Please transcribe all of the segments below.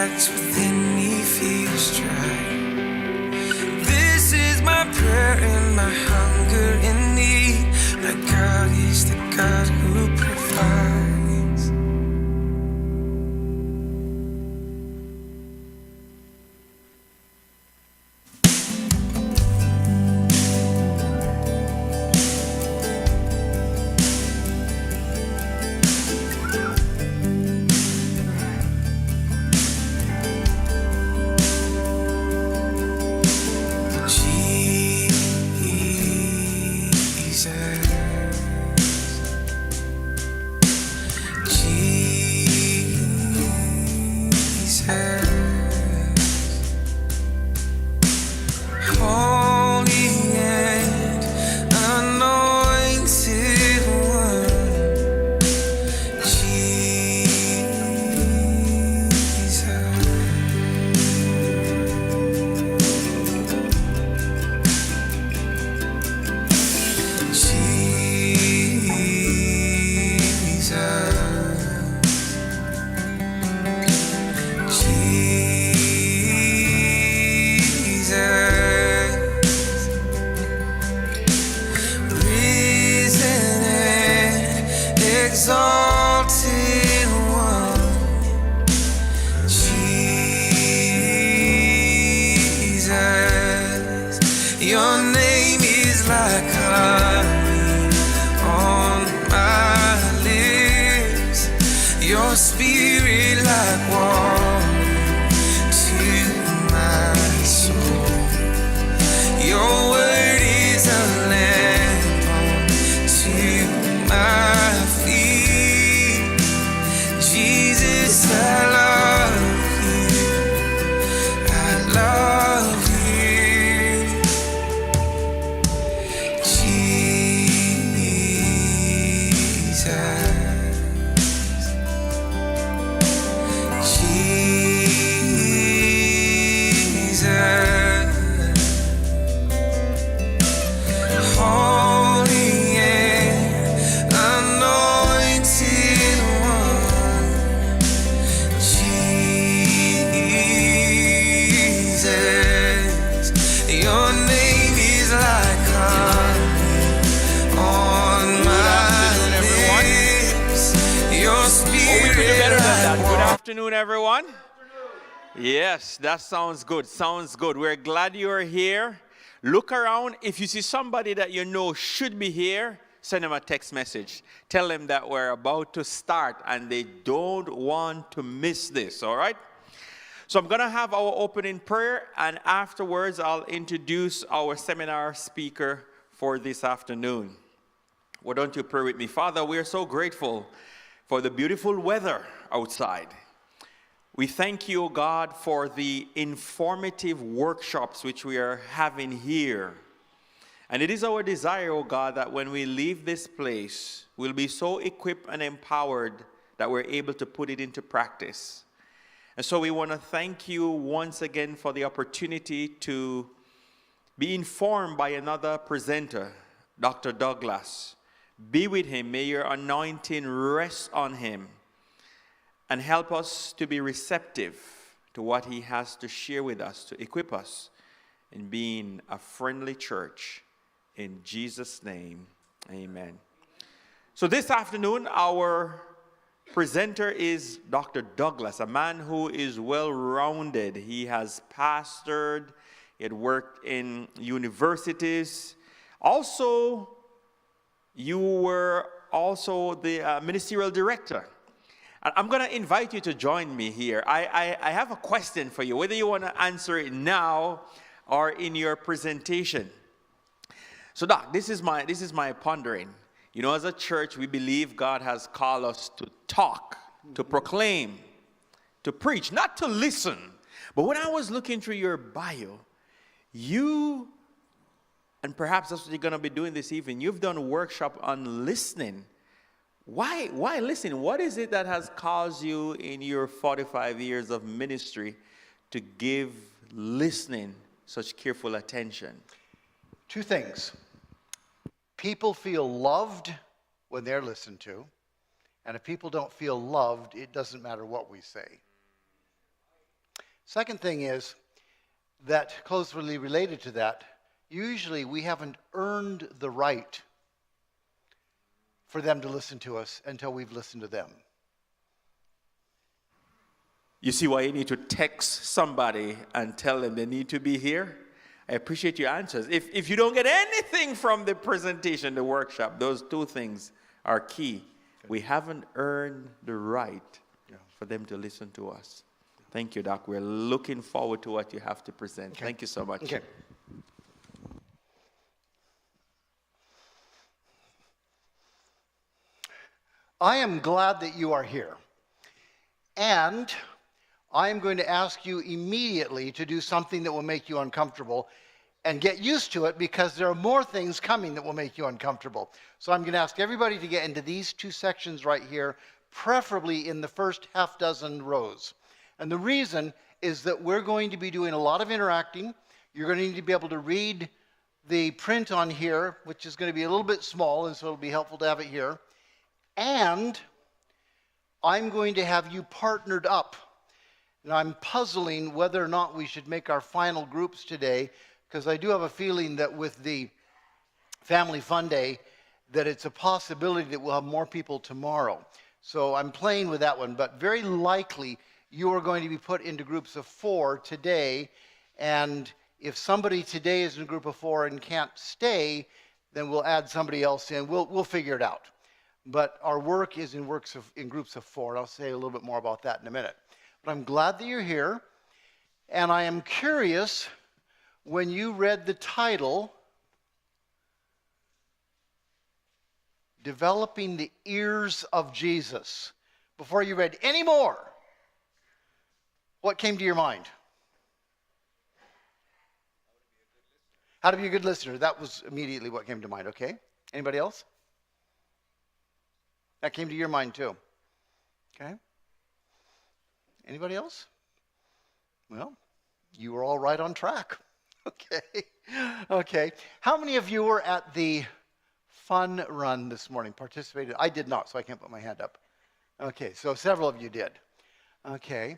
cracks within me feels dry. This is my prayer and my hunger and need. My God is the God who provides. Afternoon, everyone. Yes, that sounds good. Sounds good. We're glad you're here. Look around. If you see somebody that you know should be here, send them a text message. Tell them that we're about to start and they don't want to miss this, all right? So I'm going to have our opening prayer, and afterwards I'll introduce our seminar speaker for this afternoon. Well, don't you pray with me? Father, we are so grateful for the beautiful weather outside. We thank you, God, for the informative workshops which we are having here. And it is our desire, oh God, that when we leave this place, we'll be so equipped and empowered that we're able to put it into practice. And so we want to thank you once again for the opportunity to be informed by another presenter, Dr. Douglas. Be with him. May your anointing rest on him. And help us to be receptive to what he has to share with us, to equip us in being a friendly church. In Jesus' name, amen. So this afternoon, our presenter is Dr. Douglas, a man who is well-rounded. He has pastored, he had worked in universities. Also, you were also the ministerial director. I'm going to invite you to join me here. I have a question for you, whether you want to answer it now or in your presentation. So, Doc, this is my pondering. You know, as a church, we believe God has called us to talk, to proclaim, to preach, not to listen. But when I was looking through your bio, you, and perhaps that's what you're going to be doing this evening, you've done a workshop on listening. Why listen? What is it that has caused you in your 45 years of ministry to give listening such careful attention? Two things. People feel loved when they're listened to, and if people don't feel loved, it doesn't matter what we say. Second thing is that closely related to that, usually we haven't earned the right for them to listen to us until we've listened to them. You see why you need to text somebody and tell them they need to be here? I appreciate your answers. If you don't get anything from the presentation, the workshop, those two things are key. We haven't earned the right for them to listen to us. Thank you, Doc. We're looking forward to what you have to present. Okay. Thank you so much. Okay. I am glad that you are here. And I am going to ask you immediately to do something that will make you uncomfortable and get used to it, because there are more things coming that will make you uncomfortable. So I'm going to ask everybody to get into these two sections right here, preferably in the first half dozen rows. And the reason is that we're going to be doing a lot of interacting. You're going to need to be able to read the print on here, which is going to be a little bit small, and so it'll be helpful to have it here. And I'm going to have you partnered up. And I'm puzzling whether or not we should make our final groups today, because I do have a feeling that with the Family Fun Day, that it's a possibility that we'll have more people tomorrow. So I'm playing with that one, but very likely you are going to be put into groups of 4 today, and if somebody today is in a group of 4 and can't stay, then we'll add somebody else in. We'll figure it out. But our work is in groups of 4, and I'll say a little bit more about that in a minute. But I'm glad that you're here, and I am curious, when you read the title, Developing the Ears of Jesus, before you read any more, what came to your mind? How to be a good listener. That was immediately what came to mind, okay? Anybody else? That came to your mind too. Okay? Anybody else? Well, you were all right on track. Okay. Okay. How many of you were at the fun run this morning? Participated? I did not, so I can't put my hand up. Okay, so several of you did. Okay.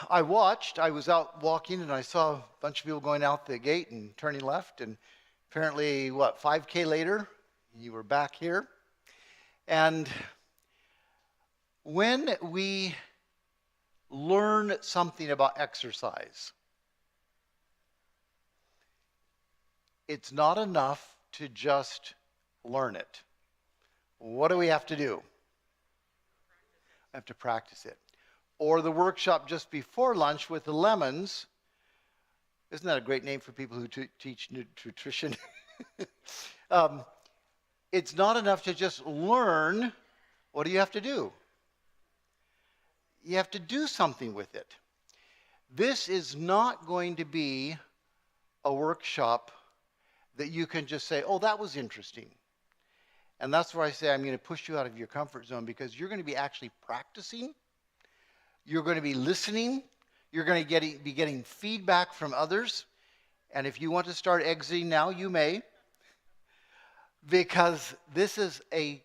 I was out walking, and I saw a bunch of people going out the gate and turning left, and apparently, 5K later, you were back here. And when we learn something about exercise, it's not enough to just learn it. What do we have to do? We have to practice it. Or the workshop just before lunch with the lemons. Isn't that a great name for people who teach nutrition? It's not enough to just learn. What do you have to do? You have to do something with it. This is not going to be a workshop that you can just say, oh, that was interesting. And that's where I say I'm going to push you out of your comfort zone, because you're going to be actually practicing. You're going to be listening. You're going to be getting feedback from others. And if you want to start exiting now, you may. Because this is a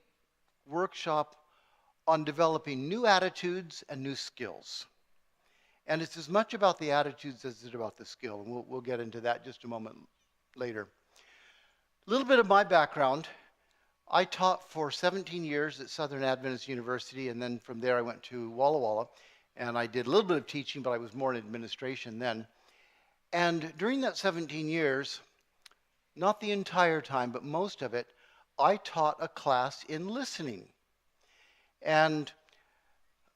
workshop on developing new attitudes and new skills. And it's as much about the attitudes as it is about the skill. And we'll get into that just a moment later. A little bit of my background. I taught for 17 years at Southern Adventist University, and then from there I went to Walla Walla, and I did a little bit of teaching, but I was more in administration then. And during that 17 years, not the entire time, but most of it, I taught a class in listening. And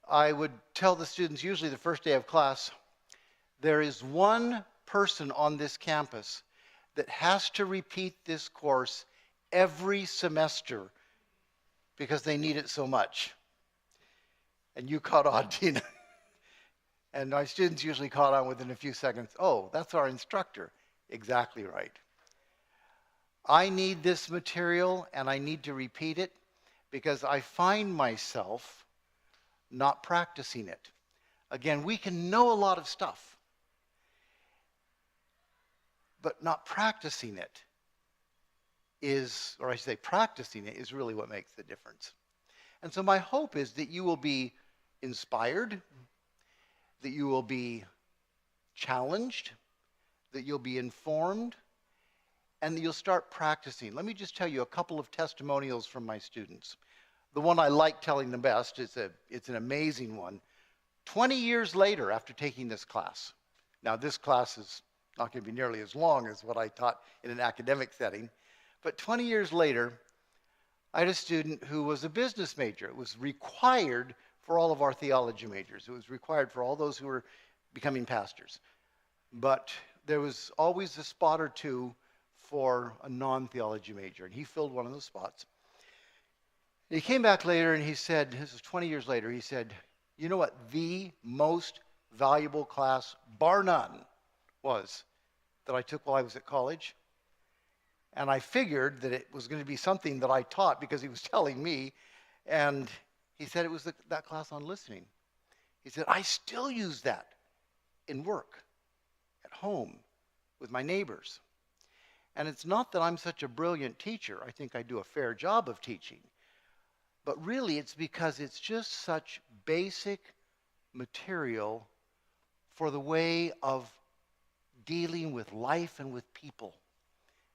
I would tell the students, usually the first day of class, there is one person on this campus that has to repeat this course every semester because they need it so much. And you caught on, Tina. And my students usually caught on within a few seconds. Oh, that's our instructor. Exactly right. I need this material, and I need to repeat it because I find myself not practicing it. Again, we can know a lot of stuff, but not practicing it is, or I should say practicing it is really what makes the difference. And so my hope is that you will be inspired, that you will be challenged, that you'll be informed, and that you'll start practicing. Let me just tell you a couple of testimonials from my students. The one I like telling the best, it's an amazing one. 20 years later, after taking this class, now this class is not going to be nearly as long as what I taught in an academic setting, but 20 years later, I had a student who was a business major. It was required for all of our theology majors. It was required for all those who were becoming pastors. But there was always a spot or two for a non-theology major, and he filled one of those spots. He came back later and he said, this was 20 years later, he said, you know what the most valuable class, bar none, was that I took while I was at college? And I figured that it was going to be something that I taught because he was telling me. And he said it was that class on listening. He said, I still use that in work, at home, with my neighbors. And it's not that I'm such a brilliant teacher. I think I do a fair job of teaching. But really, it's because it's just such basic material for the way of dealing with life and with people.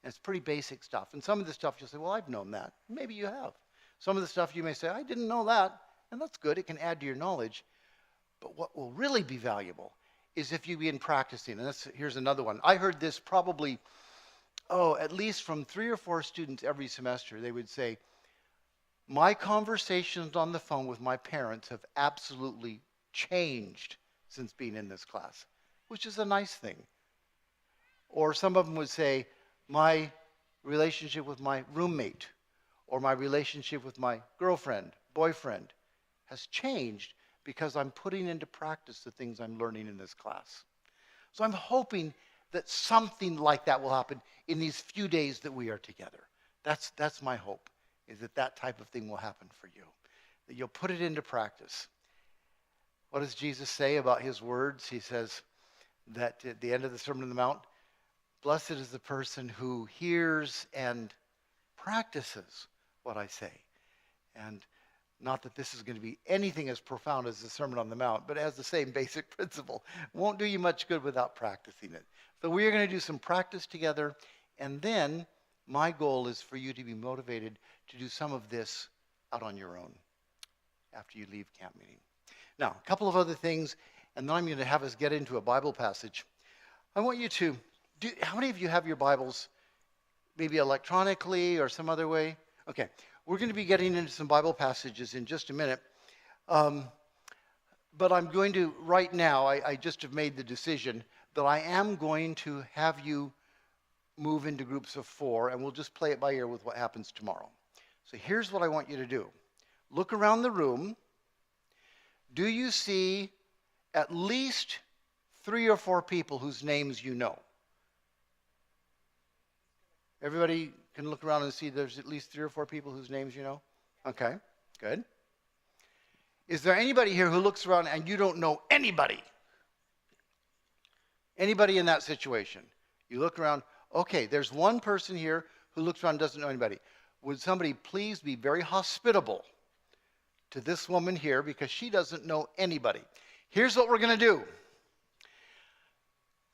And it's pretty basic stuff. And some of the stuff you'll say, well, I've known that. Maybe you have. Some of the stuff you may say, I didn't know that. And that's good. It can add to your knowledge. But what will really be valuable is if you begin practicing. And here's another one. I heard this probably, at least from 3 or 4 students every semester. They would say, my conversations on the phone with my parents have absolutely changed since being in this class, which is a nice thing. Or some of them would say, my relationship with my roommate or my relationship with my girlfriend, boyfriend has changed because I'm putting into practice the things I'm learning in this class. So I'm hoping that something like that will happen in these few days that we are together. That's my hope, is that type of thing will happen for you, that you'll put it into practice. What does Jesus say about his words? He says that at the end of the Sermon on the Mount, blessed is the person who hears and practices what I say. And not that this is going to be anything as profound as the Sermon on the Mount, but it has the same basic principle. It won't do you much good without practicing it. So we are going to do some practice together, and then my goal is for you to be motivated to do some of this out on your own after you leave camp meeting. Now, a couple of other things, and then I'm going to have us get into a Bible passage. I want you to how many of you have your Bibles maybe electronically or some other way? Okay, we're going to be getting into some Bible passages in just a minute. But I'm going to, right now, I just have made the decision that I am going to have you move into groups of 4, and we'll just play it by ear with what happens tomorrow. So here's what I want you to do. Look around the room. Do you see at least 3 or 4 people whose names you know? Everybody can look around and see there's at least 3 or 4 people whose names you know? Okay, good. Is there anybody here who looks around and you don't know anybody? Anybody in that situation? You look around, okay, there's one person here who looks around and doesn't know anybody. Would somebody please be very hospitable to this woman here because she doesn't know anybody? Here's what we're going to do.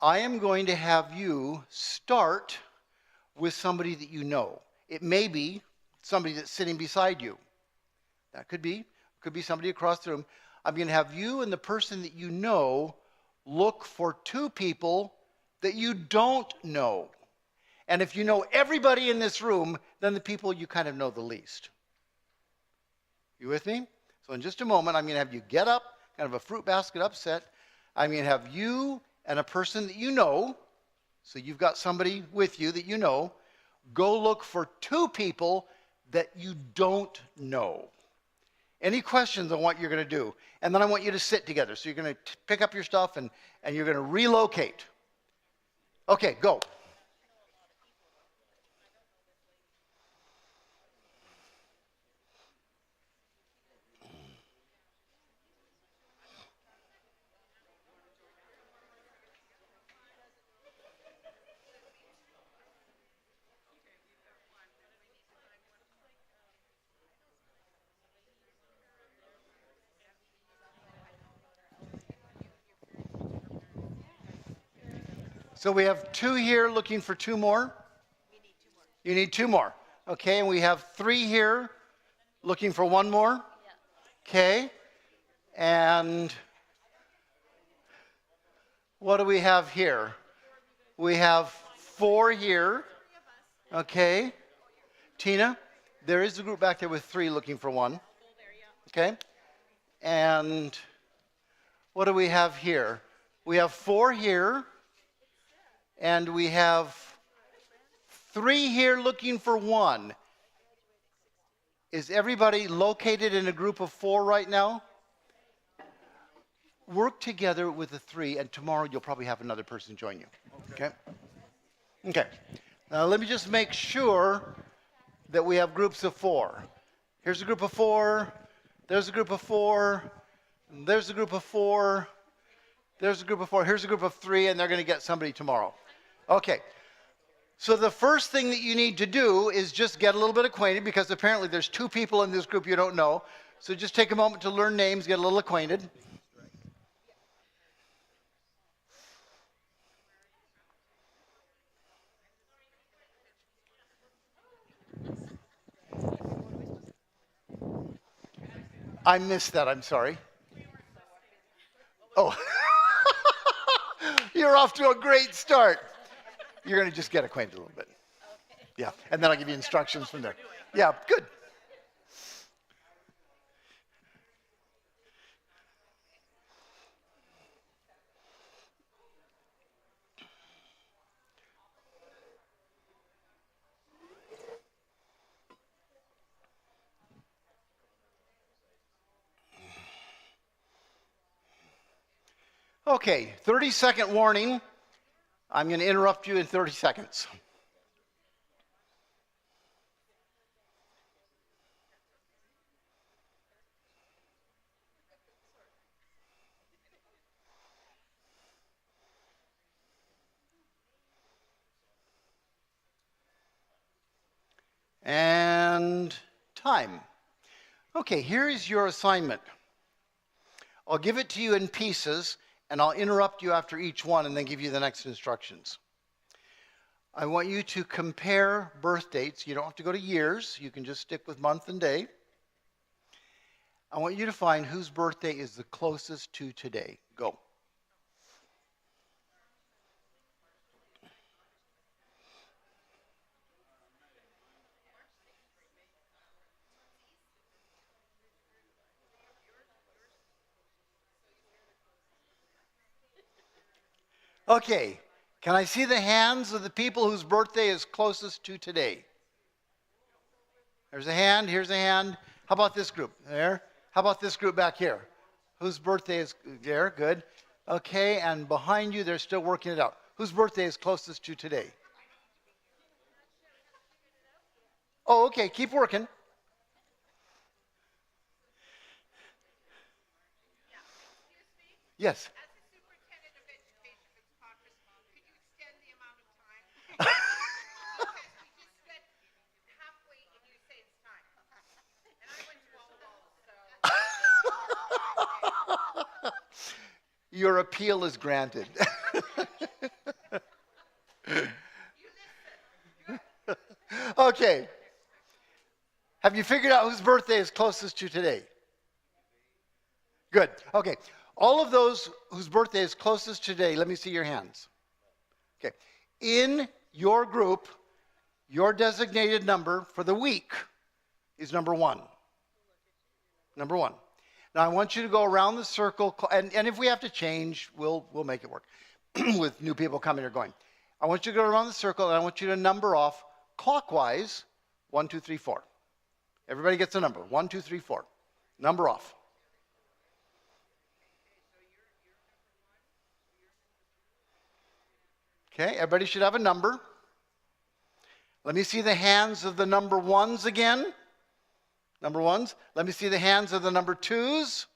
I am going to have you start with somebody that you know. It may be somebody that's sitting beside you. That could be somebody across the room. I'm going to have you and the person that you know look for 2 people that you don't know. And if you know everybody in this room, then the people you kind of know the least. You with me? So in just a moment, I'm going to have you get up, kind of a fruit basket upset. I'm going to have you and a person that you know, so you've got somebody with you that you know, go look for 2 people that you don't know. Any questions on what you're going to do? And then I want you to sit together. So you're going to pick up your stuff and you're going to relocate. Okay, go. So we have 2 here looking for 2 more? You need 2 more. Okay, and we have 3 here looking for 1 more? Okay, and what do we have here? We have 4 here. Okay, Tina, there is a group back there with 3 looking for 1. Okay, and what do we have here? We have 4 here, and we have 3 here looking for 1. Is everybody located in a group of 4 right now? Work together with the 3, and tomorrow you'll probably have another person join you. Okay? Okay. Now let me just make sure that we have groups of 4. Here's a group of 4. There's a group of 4. And there's a group of 4. There's a group of 4. Here's a group of 3, and they're going to get somebody tomorrow. Okay. So the first thing that you need to do is just get a little bit acquainted, because apparently there's 2 people in this group you don't know. So just take a moment to learn names, get a little acquainted. I missed that, I'm sorry. Oh, you're off to a great start. You're going to just get acquainted a little bit. Yeah, and then I'll give you instructions from there. Yeah, good. Okay, 30-second warning. I'm going to interrupt you in 30 seconds. And time. Okay, here is your assignment. I'll give it to you in pieces, and I'll interrupt you after each one and then give you the next instructions. I want you to compare birth dates. You don't have to go to years. You can just stick with month and day. I want you to find whose birthday is the closest to today. Go. Okay, can I see the hands of the people whose birthday is closest to today? There's a hand, here's a hand. How about this group? There. How about this group back here? Whose birthday is there? Good. Okay, and behind you, they're still working it out. Whose birthday is closest to today? Oh, okay, keep working. Yes. Your appeal is granted. Okay. Have you figured out whose birthday is closest to today? Good. Okay. All of those whose birthday is closest today, let me see your hands. Okay. In your group, your designated number for the week is number 1. Number 1. Now, I want you to go around the circle, and if we have to change, we'll make it work with new people coming or going. I want you to go around the circle, and I want you to number off clockwise 1, 2, 3, 4. Everybody gets a number. 1, 2, 3, 4. Number off. Okay, everybody should have a number. Let me see the hands of the number 1s again. Number 1s. Let me see the hands of the number 2s.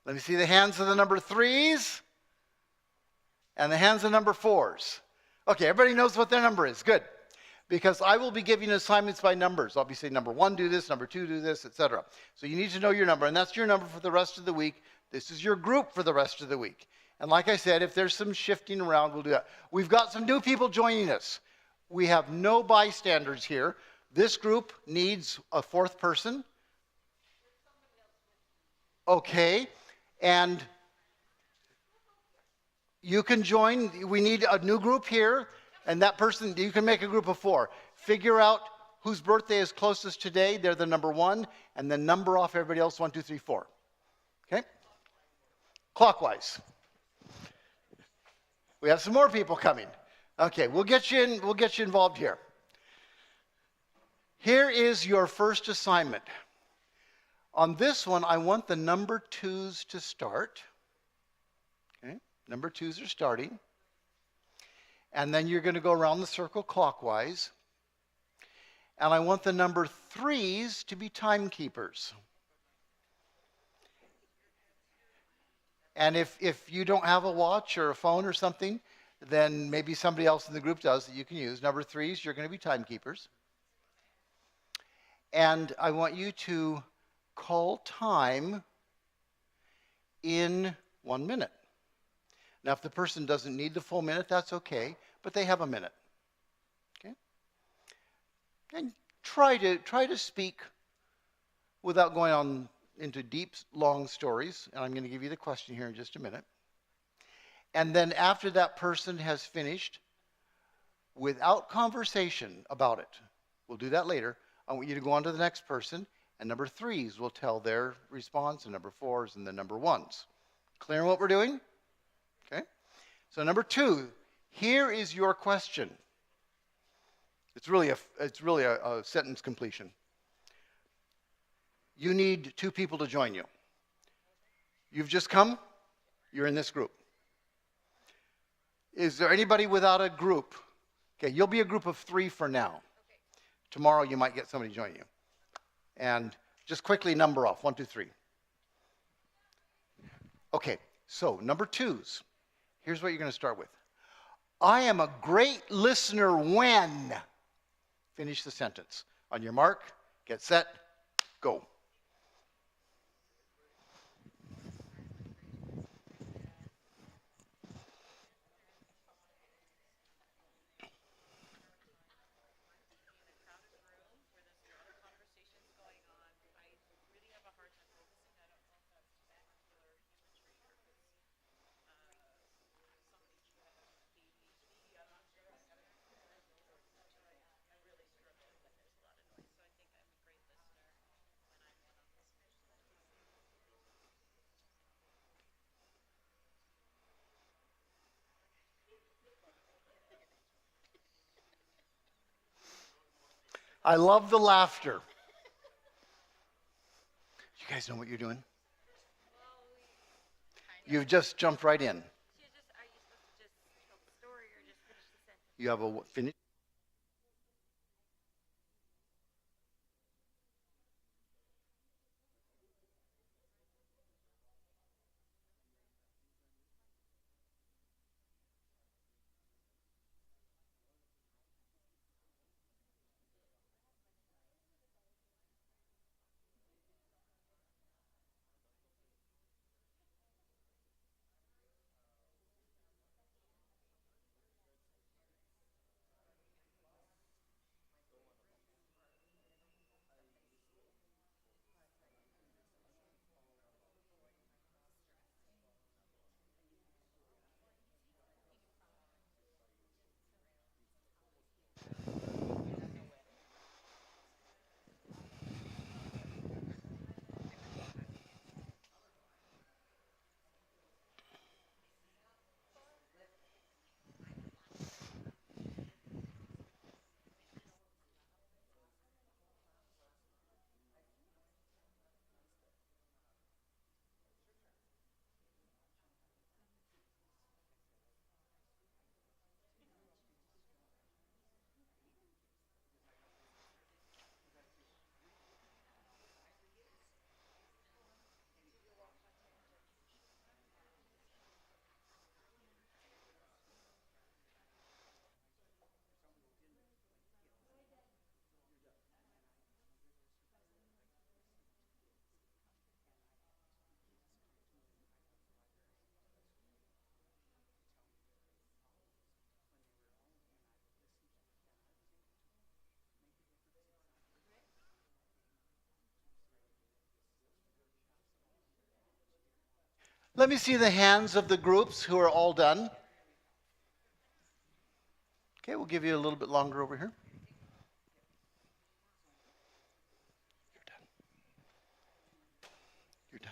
Let me see the hands of the number 3s. And the hands of number 4s. Okay, everybody knows what their number is. Good. Because I will be giving assignments by numbers. I'll be saying number 1, do this, number 2, do this, etc. So you need to know your number, and that's your number for the rest of the week This is your group for the rest of the week. And like I said, if there's some shifting around, we'll do that. We've got some new people joining us. We have no bystanders here. This group needs a fourth person. Okay. And you can join. We need a new group here. And that person, you can make a group of 4. Figure out whose birthday is closest today. They're the number 1. And then number off everybody else, 1, 2, 3, 4. Okay? Clockwise. We have some more people coming. Okay, we'll get you in, we'll get you involved here. Here is your first assignment. On this one, I want the number 2s to start. Okay, number 2s are starting. And then you're going to go around the circle clockwise. And I want the number 3s to be timekeepers. And if you don't have a watch or a phone or something, then maybe somebody else in the group does that you can use. Number 3s, you're going to be timekeepers. And I want you to call time in 1 minute. Now, if the person doesn't need the full minute, that's okay, but they have a minute. Okay? And try to speak without going on into deep, long stories. And I'm going to give you the question here in just a minute. And then after that person has finished, without conversation about it, we'll do that later, I want you to go on to the next person, and number 3s will tell their response, and number 4s, and then number 1s. Clear on what we're doing? Okay. So number 2, here is your question. It's really a sentence completion. You need 2 people to join you. You've just come. You're in this group. Is there anybody without a group? Okay, you'll be a group of 3 for now. Okay. Tomorrow you might get somebody to join you. And just quickly number off, 1, 2, 3. Okay, so number 2s. Here's what you're going to start with. I am a great listener when. Finish the sentence. On your mark, get set, go. I love the laughter. You guys know what you're doing? You've just jumped right in. You have a finish. Let me see the hands of the groups who are all done. Okay, we'll give you a little bit longer over here. You're done. You're done.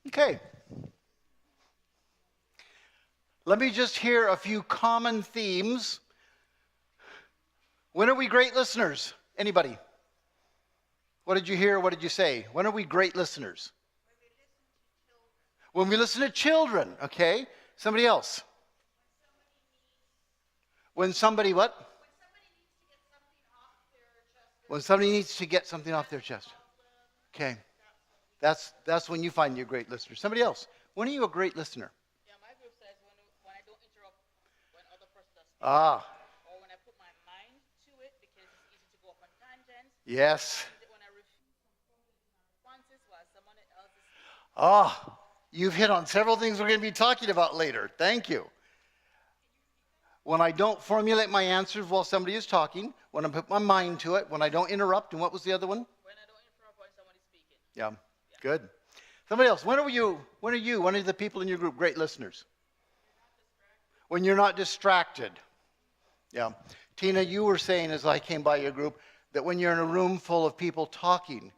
Okay. Let me just hear a few common themes. When are we great listeners? Anybody? What did you hear? What did you say? When are we great listeners? When we listen to children, okay? Somebody else. When somebody what? When somebody needs to get something off their chest. Okay. That's when you find you're a great listener. Somebody else. When are you a great listener? Yeah, my group says when I don't interrupt when other person does speak, Ah, or when I put my mind to it because it's easy to go off on tangents. yes. When I refuse responses while someone else is speaking. Ah, you've hit on several things we're going to be talking about later. Thank you. When I don't formulate my answers while somebody is talking, when I put my mind to it, when I don't interrupt, and what was the other one? When I don't interrupt when someone is speaking. Yeah, good. Somebody else, when are the people in your group great listeners? When you're not distracted. Yeah. Tina, you were saying as I came by your group that when you're in a room full of people talking,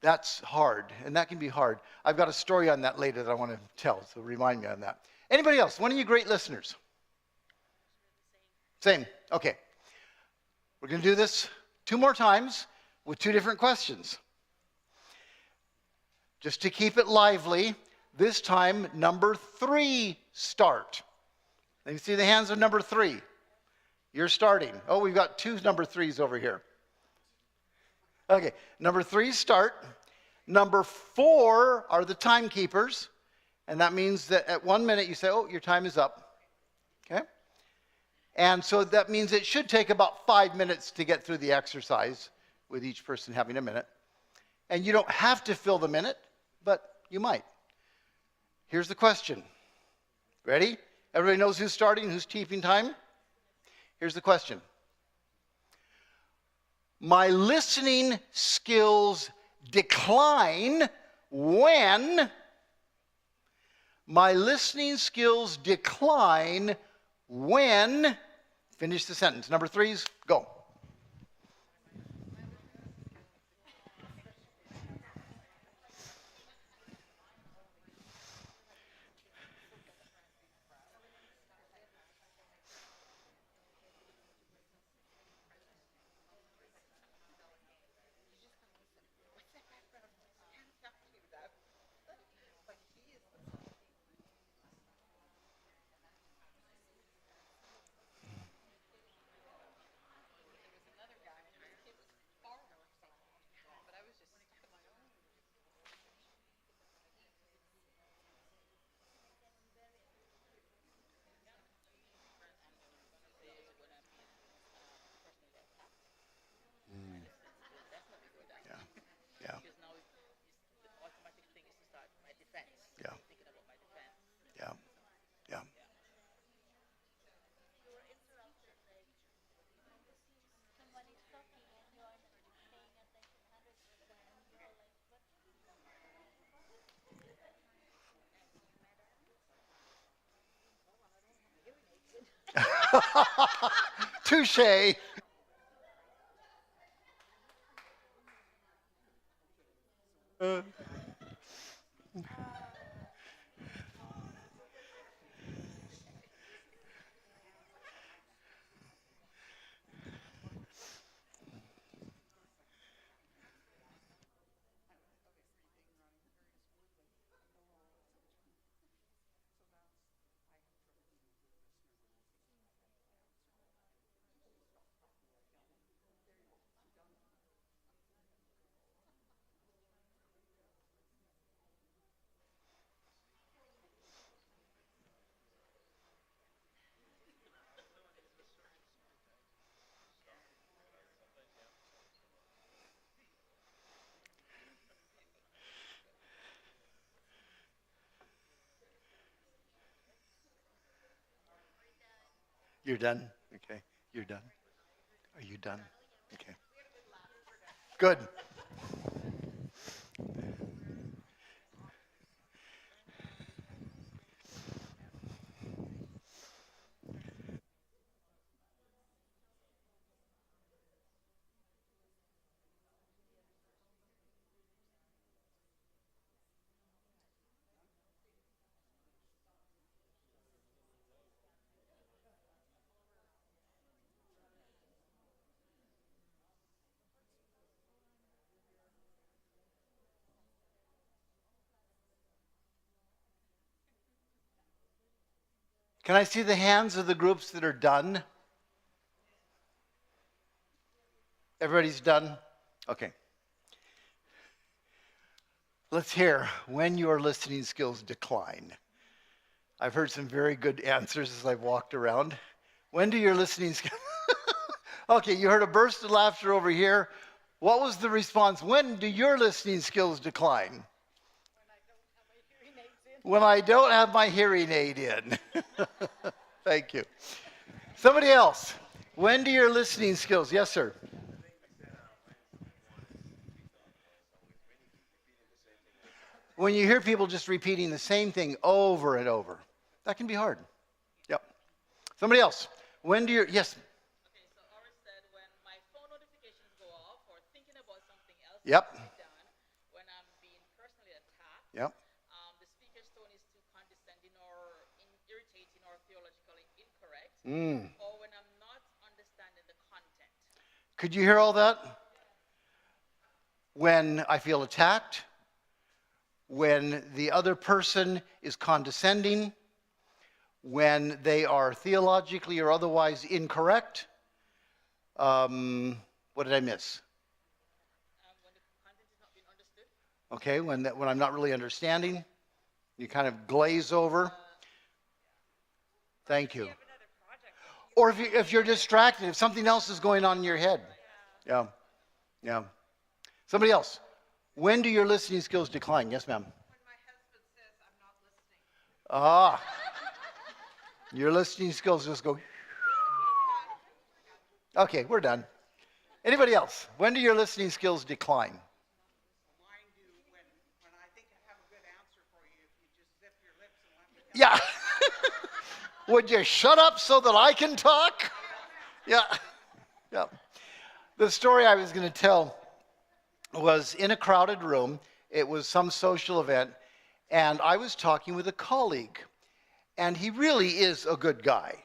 that's hard, and that can be hard. I've got a story on that later that I want to tell, so remind me on that. Anybody else? When are you great listeners? Same. Okay. We're going to do this 2 more times with 2 different questions. Just to keep it lively, this time, number 3 start. Let me see the hands of number 3. You're starting. Oh, we've got 2 number 3s over here. Okay, number 3 start. Number 4 are the timekeepers, and that means that at 1 minute you say, oh, your time is up. Okay? And so that means it should take about 5 minutes to get through the exercise with each person having a minute. And you don't have to fill the minute, but you might. Here's the question. Ready? Everybody knows who's starting, who's keeping time? Here's the question. My listening skills decline when my listening skills decline when, finish the sentence. Number 3s, go. Yeah. Because now the automatic thing is to start my defense. Yeah. Thinking about my defense. Yeah. Yeah. Touche. You're done? Okay. You're done? Are you done? Okay. Good. Can I see the hands of the groups that are done? Everybody's done? Okay. Let's hear when your listening skills decline. I've heard some very good answers as I've walked around. When do your listening skills... Okay, you heard a burst of laughter over here. What was the response? When do your listening skills decline? When I don't have my hearing aid in. Thank you. Somebody else. When do your listening skills? Yes, sir. When you hear people just repeating the same thing over and over, that can be hard. Yep. Somebody else. When do your... Yes. Okay, so Oris said when my phone notifications go off or thinking about something else Yep. to be done, when I'm being personally attacked, Yep. the speaker's tone is too condescending or irritating or theologically incorrect, or when I'm not understanding the content. Could you hear all that? When I feel attacked, when the other person is condescending, when they are theologically or otherwise incorrect. What did I miss? When the content is not being understood. Okay, when I'm not really understanding, you kind of glaze over. Thank you. Or if you're distracted, if something else is going on in your head. Yeah. Yeah. Somebody else. When do your listening skills decline? Yes, ma'am. When my husband says I'm not listening. Your listening skills just go. Okay, we're done. Anybody else? When do your listening skills decline? Mine do when I think I have a good answer for you, if you just zip your lips and let me Yeah. Would you shut up so that I can talk? Yeah. Yeah. The story I was going to tell was in a crowded room. It was some social event, and I was talking with a colleague, and he really is a good guy.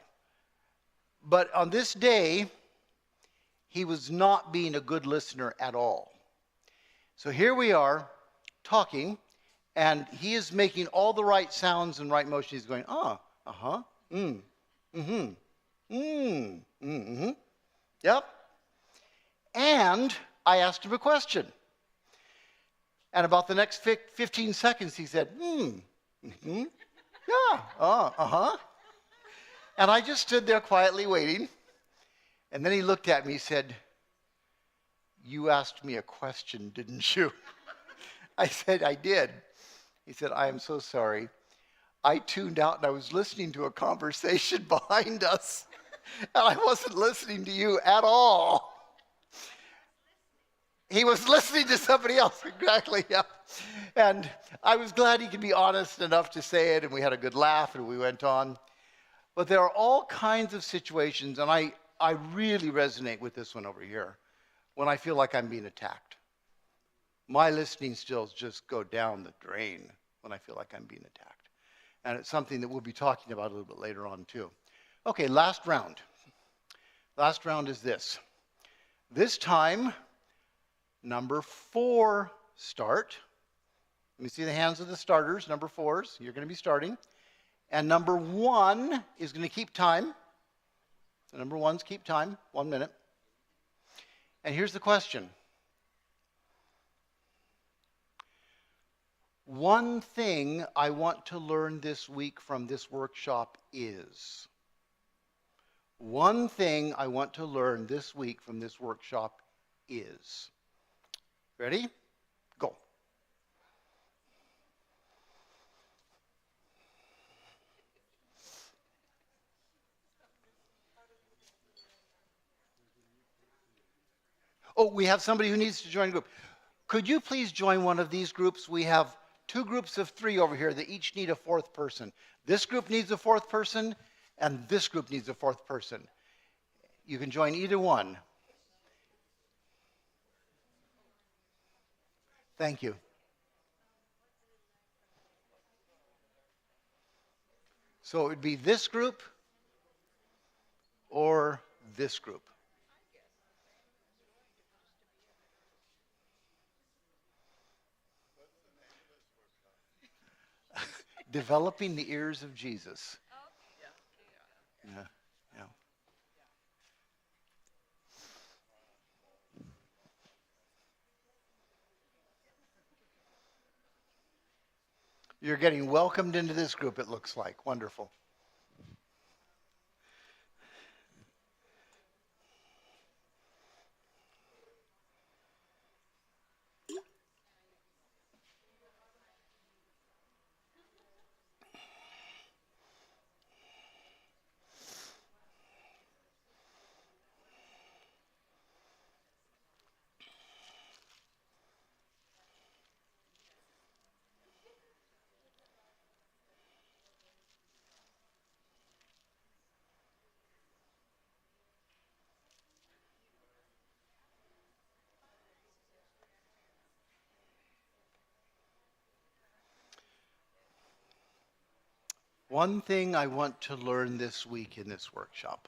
But on this day, he was not being a good listener at all. So here we are talking, and he is making all the right sounds and right motions. He's going, yep. And I asked him a question. And about the next 15 seconds, he said, yeah, And I just stood there quietly waiting. And then he looked at me, he said, you asked me a question, didn't you? I said, I did. He said, I am so sorry. I tuned out and I was listening to a conversation behind us. And I wasn't listening to you at all. He was listening to somebody else, exactly, yeah. And I was glad he could be honest enough to say it, and we had a good laugh, and we went on. But there are all kinds of situations, and I really resonate with this one over here, when I feel like I'm being attacked. My listening skills just go down the drain when I feel like I'm being attacked. And it's something that we'll be talking about a little bit later on, too. Okay, last round. Last round is this. This time, number 4 start. Let me see the hands of the starters, number 4s. You're going to be starting. And number 1 is going to keep time. The number 1s keep time, 1 minute. And here's the question. One thing I want to learn this week from this workshop is. One thing I want to learn this week from this workshop is. Ready? Go. Oh, we have somebody who needs to join a group. Could you please join one of these groups? We have 2 groups of 3 over here that each need a 4th person. This group needs a 4th person, and this group needs a 4th person. You can join either one. Thank you. So it would be this group or this group. Developing the ears of Jesus. Yeah, yeah. You're getting welcomed into this group, it looks like. Wonderful. One thing I want to learn this week in this workshop.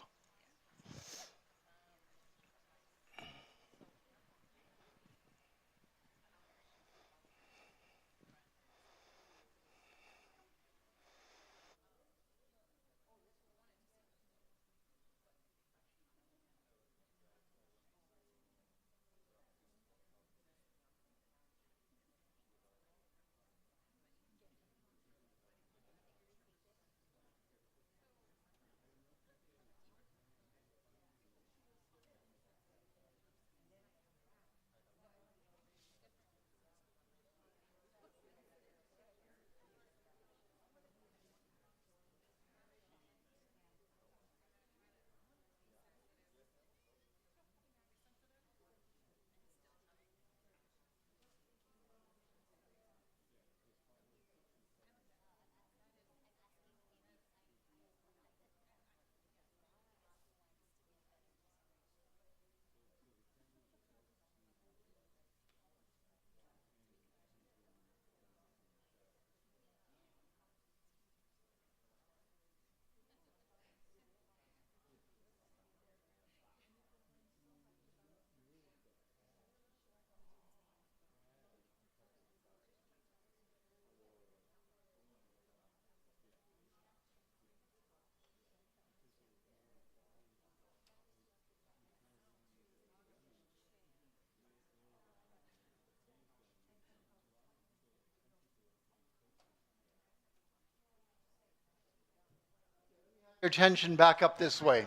Your attention back up this way.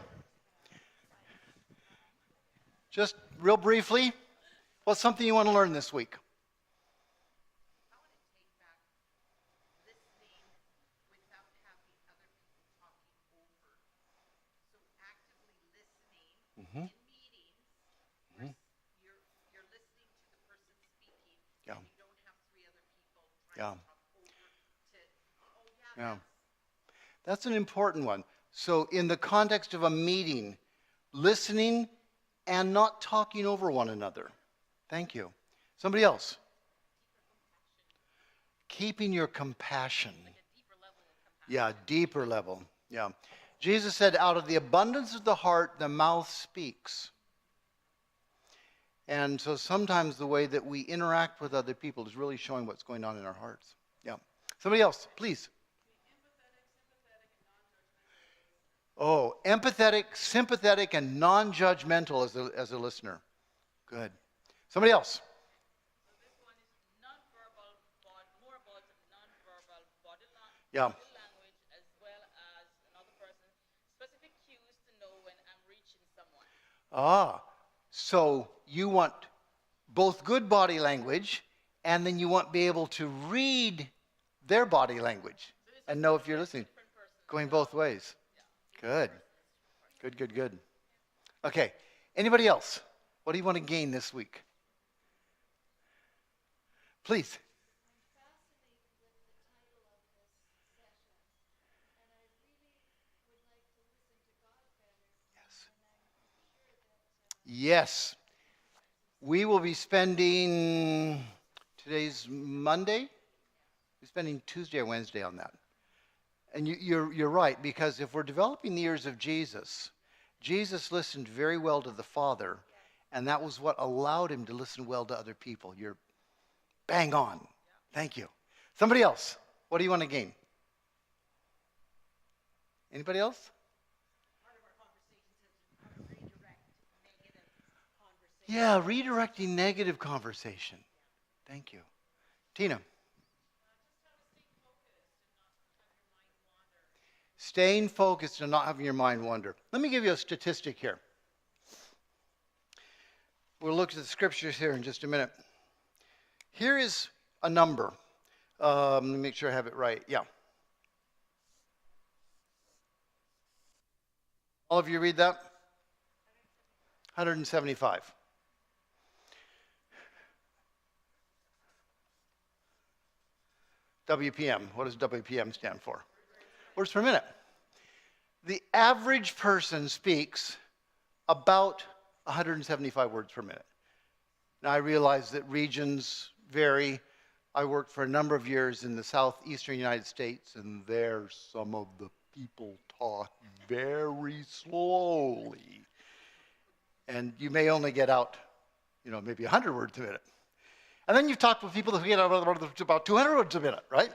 Just real briefly, what's something you want to learn this week? I want to take back listening without having other people talking over. So actively listening in meetings, you're listening to the person speaking. Yeah. You don't have 3 other people Yeah. trying to talk over to, Yeah. That's an important one. So in the context of a meeting, listening and not talking over one another. Thank you. Somebody else? Keeping your compassion. Yeah, deeper level. Yeah. Jesus said, out of the abundance of the heart, the mouth speaks. And so sometimes the way that we interact with other people is really showing what's going on in our hearts. Yeah. Somebody else, please. Oh, empathetic, sympathetic, and non-judgmental as a listener. Good. Somebody else. So this one is non-verbal, more about non-verbal body Yeah. language as well as another person, specific cues to know when I'm reaching someone. So you want both good body language, and then you want to be able to read their body language and know if you're listening. Going both ways. Good. Good. Okay. Anybody else? What do you want to gain this week? Please. Yes. We will be spending, today's Monday? We're spending Tuesday or Wednesday on that. And you're right, because if we're developing the ears of Jesus, Jesus listened very well to the Father, and that was what allowed him to listen well to other people. You're bang on. Thank you. Somebody else, what do you want to gain? Anybody else? Yeah, redirecting negative conversation. Thank you. Tina. Staying focused and not having your mind wander. Let me give you a statistic here. We'll look at the scriptures here in just a minute. Here is a number. Let me make sure I have it right. Yeah. All of you read that? 175. WPM. What does WPM stand for? Words per minute. The average person speaks about 175 words per minute. Now, I realize that regions vary. I worked for a number of years in the southeastern United States, and there some of the people talk very slowly. And you may only get out, maybe 100 words a minute. And then you've talked with people that get out about 200 words a minute, right?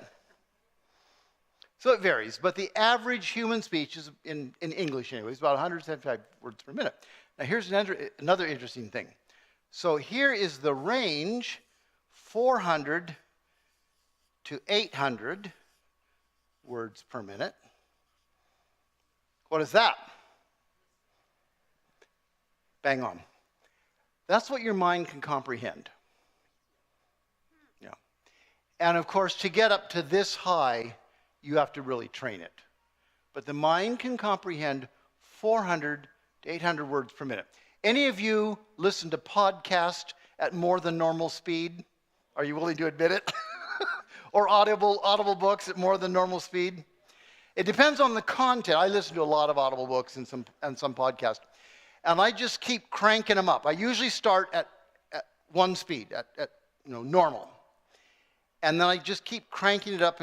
So it varies, but the average human speech is, in English anyway, is about 175 words per minute. Now here's another interesting thing. So here is the range, 400 to 800 words per minute. What is that? Bang on. That's what your mind can comprehend. Yeah. And of course, to get up to this high, you have to really train it. But the mind can comprehend 400 to 800 words per minute. Any of you listen to podcasts at more than normal speed? Are you willing to admit it? Or audible books at more than normal speed? It depends on the content. I listen to a lot of audible books and some podcasts. And I just keep cranking them up. I usually start at one speed, at normal. And then I just keep cranking it up,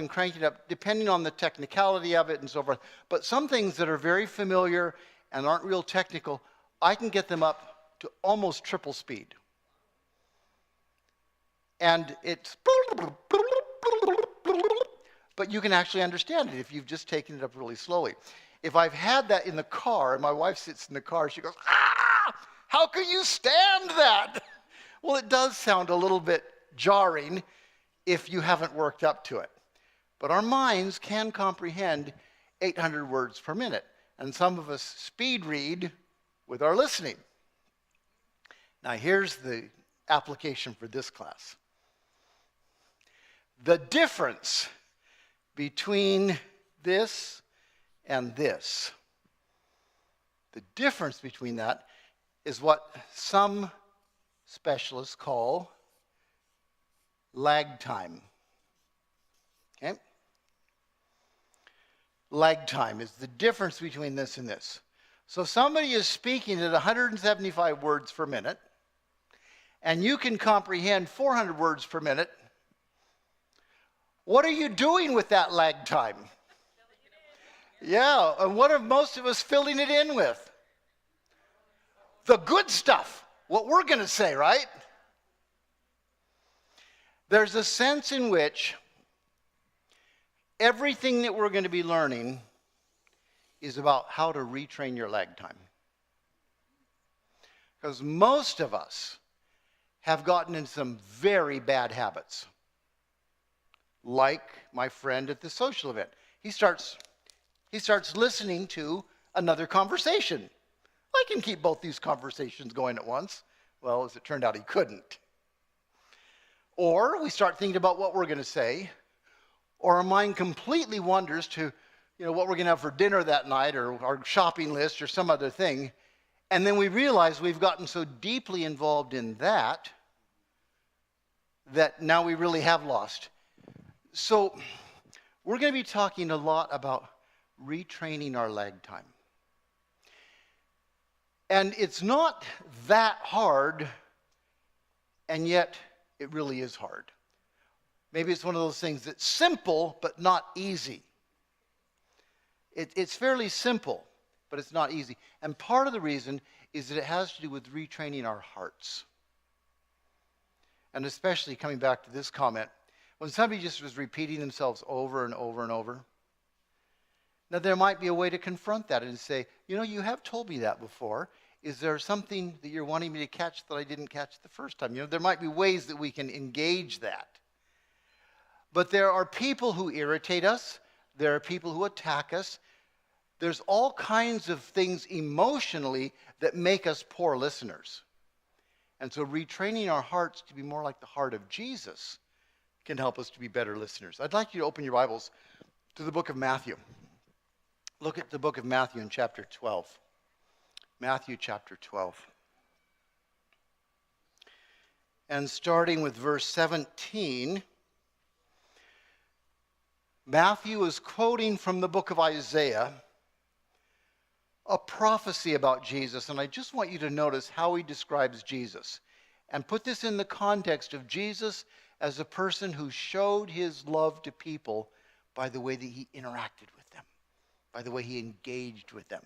depending on the technicality of it and so forth. But some things that are very familiar and aren't real technical, I can get them up to almost triple speed. And it's, but you can actually understand it if you've just taken it up really slowly. If I've had that in the car, and my wife sits in the car, she goes, how can you stand that? Well, it does sound a little bit jarring if you haven't worked up to it. But our minds can comprehend 800 words per minute. And some of us speed read with our listening. Now here's the application for this class. The difference between this and this, the difference between that is what some specialists call lag time. Okay? Lag time is the difference between this and this. So somebody is speaking at 175 words per minute, and you can comprehend 400 words per minute. What are you doing with that lag time? Yeah, and what are most of us filling it in with? The good stuff, what we're going to say, right? There's a sense in which everything that we're going to be learning is about how to retrain your lag time. Because most of us have gotten in some very bad habits. Like my friend at the social event. He starts listening to another conversation. I can keep both these conversations going at once. Well, as it turned out, he couldn't. Or we start thinking about what we're going to say, or our mind completely wanders to, what we're going to have for dinner that night, or our shopping list, or some other thing, And then we realize we've gotten so deeply involved in that now we really have lost. So we're going to be talking a lot about retraining our lag time. And it's not that hard, and yet it really is hard. Maybe it's one of those things that's simple, but not easy. It's fairly simple, but it's not easy. And part of the reason is that it has to do with retraining our hearts. And especially coming back to this comment, when somebody just was repeating themselves over and over and over, now there might be a way to confront that and say, you know, you have told me that before. Is there something that you're wanting me to catch that I didn't catch the first time? You know, there might be ways that we can engage that. But there are people who irritate us. There are people who attack us. There's all kinds of things emotionally that make us poor listeners. And so retraining our hearts to be more like the heart of Jesus can help us to be better listeners. I'd like you to open your Bibles to the book of Matthew. Look at the book of Matthew in chapter 12. Matthew chapter 12. And starting with verse 17, Matthew is quoting from the book of Isaiah, a prophecy about Jesus. And I just want you to notice how he describes Jesus. And put this in the context of Jesus as a person who showed his love to people by the way that he interacted with them, by the way he engaged with them.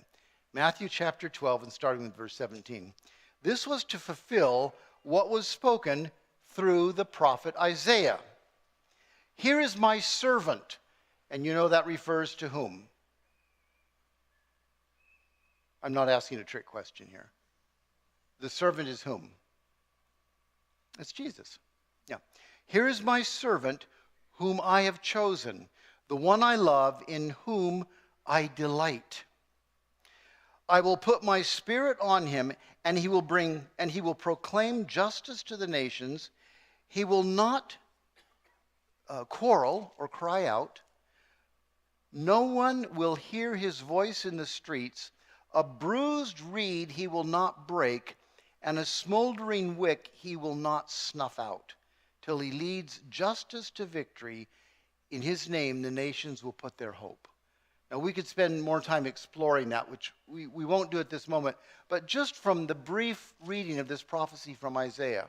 Matthew chapter 12 and starting with verse 17. This was to fulfill what was spoken through the prophet Isaiah. Here is my servant. And you know that refers to whom? I'm not asking a trick question here. The servant is whom? It's Jesus. Yeah. Here is my servant whom I have chosen, the one I love, in whom I delight. I will put my spirit on him, and he will proclaim justice to the nations. He will not quarrel or cry out. No one will hear his voice in the streets. A bruised reed he will not break, and a smoldering wick he will not snuff out, till he leads justice to victory. In his name the nations will put their hope. Now, we could spend more time exploring that, which we won't do at this moment. But just from the brief reading of this prophecy from Isaiah,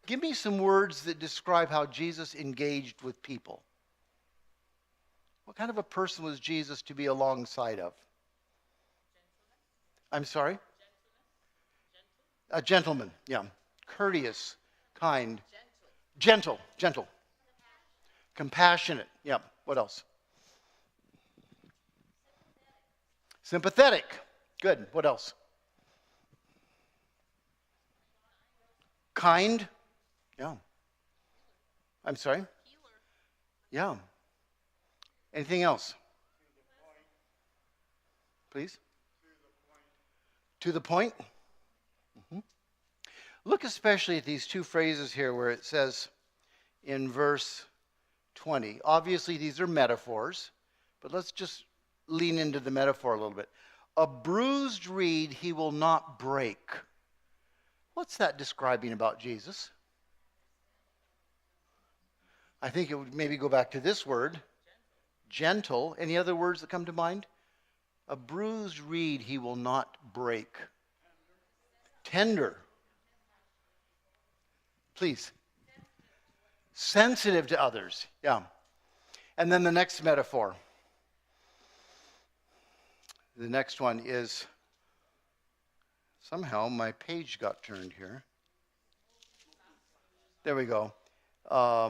give me some words that describe how Jesus engaged with people. What kind of a person was Jesus to be alongside of? I'm sorry? A gentleman, yeah. Courteous, kind. Gentle. Compassionate, yeah. What else? Sympathetic. Good. What else? Kind. Yeah. I'm sorry? Yeah. Anything else? Please? To the point. Mm-hmm. Look especially at these two phrases here where it says in verse 20. Obviously, these are metaphors, but let's just lean into the metaphor a little bit. A bruised reed he will not break. What's that describing about Jesus? I think it would maybe go back to this word, gentle. Any other words that come to mind? A bruised reed he will not break. Tender. Please. Sensitive to others. Yeah. And then the next metaphor. The next one is, somehow my page got turned here. There we go. A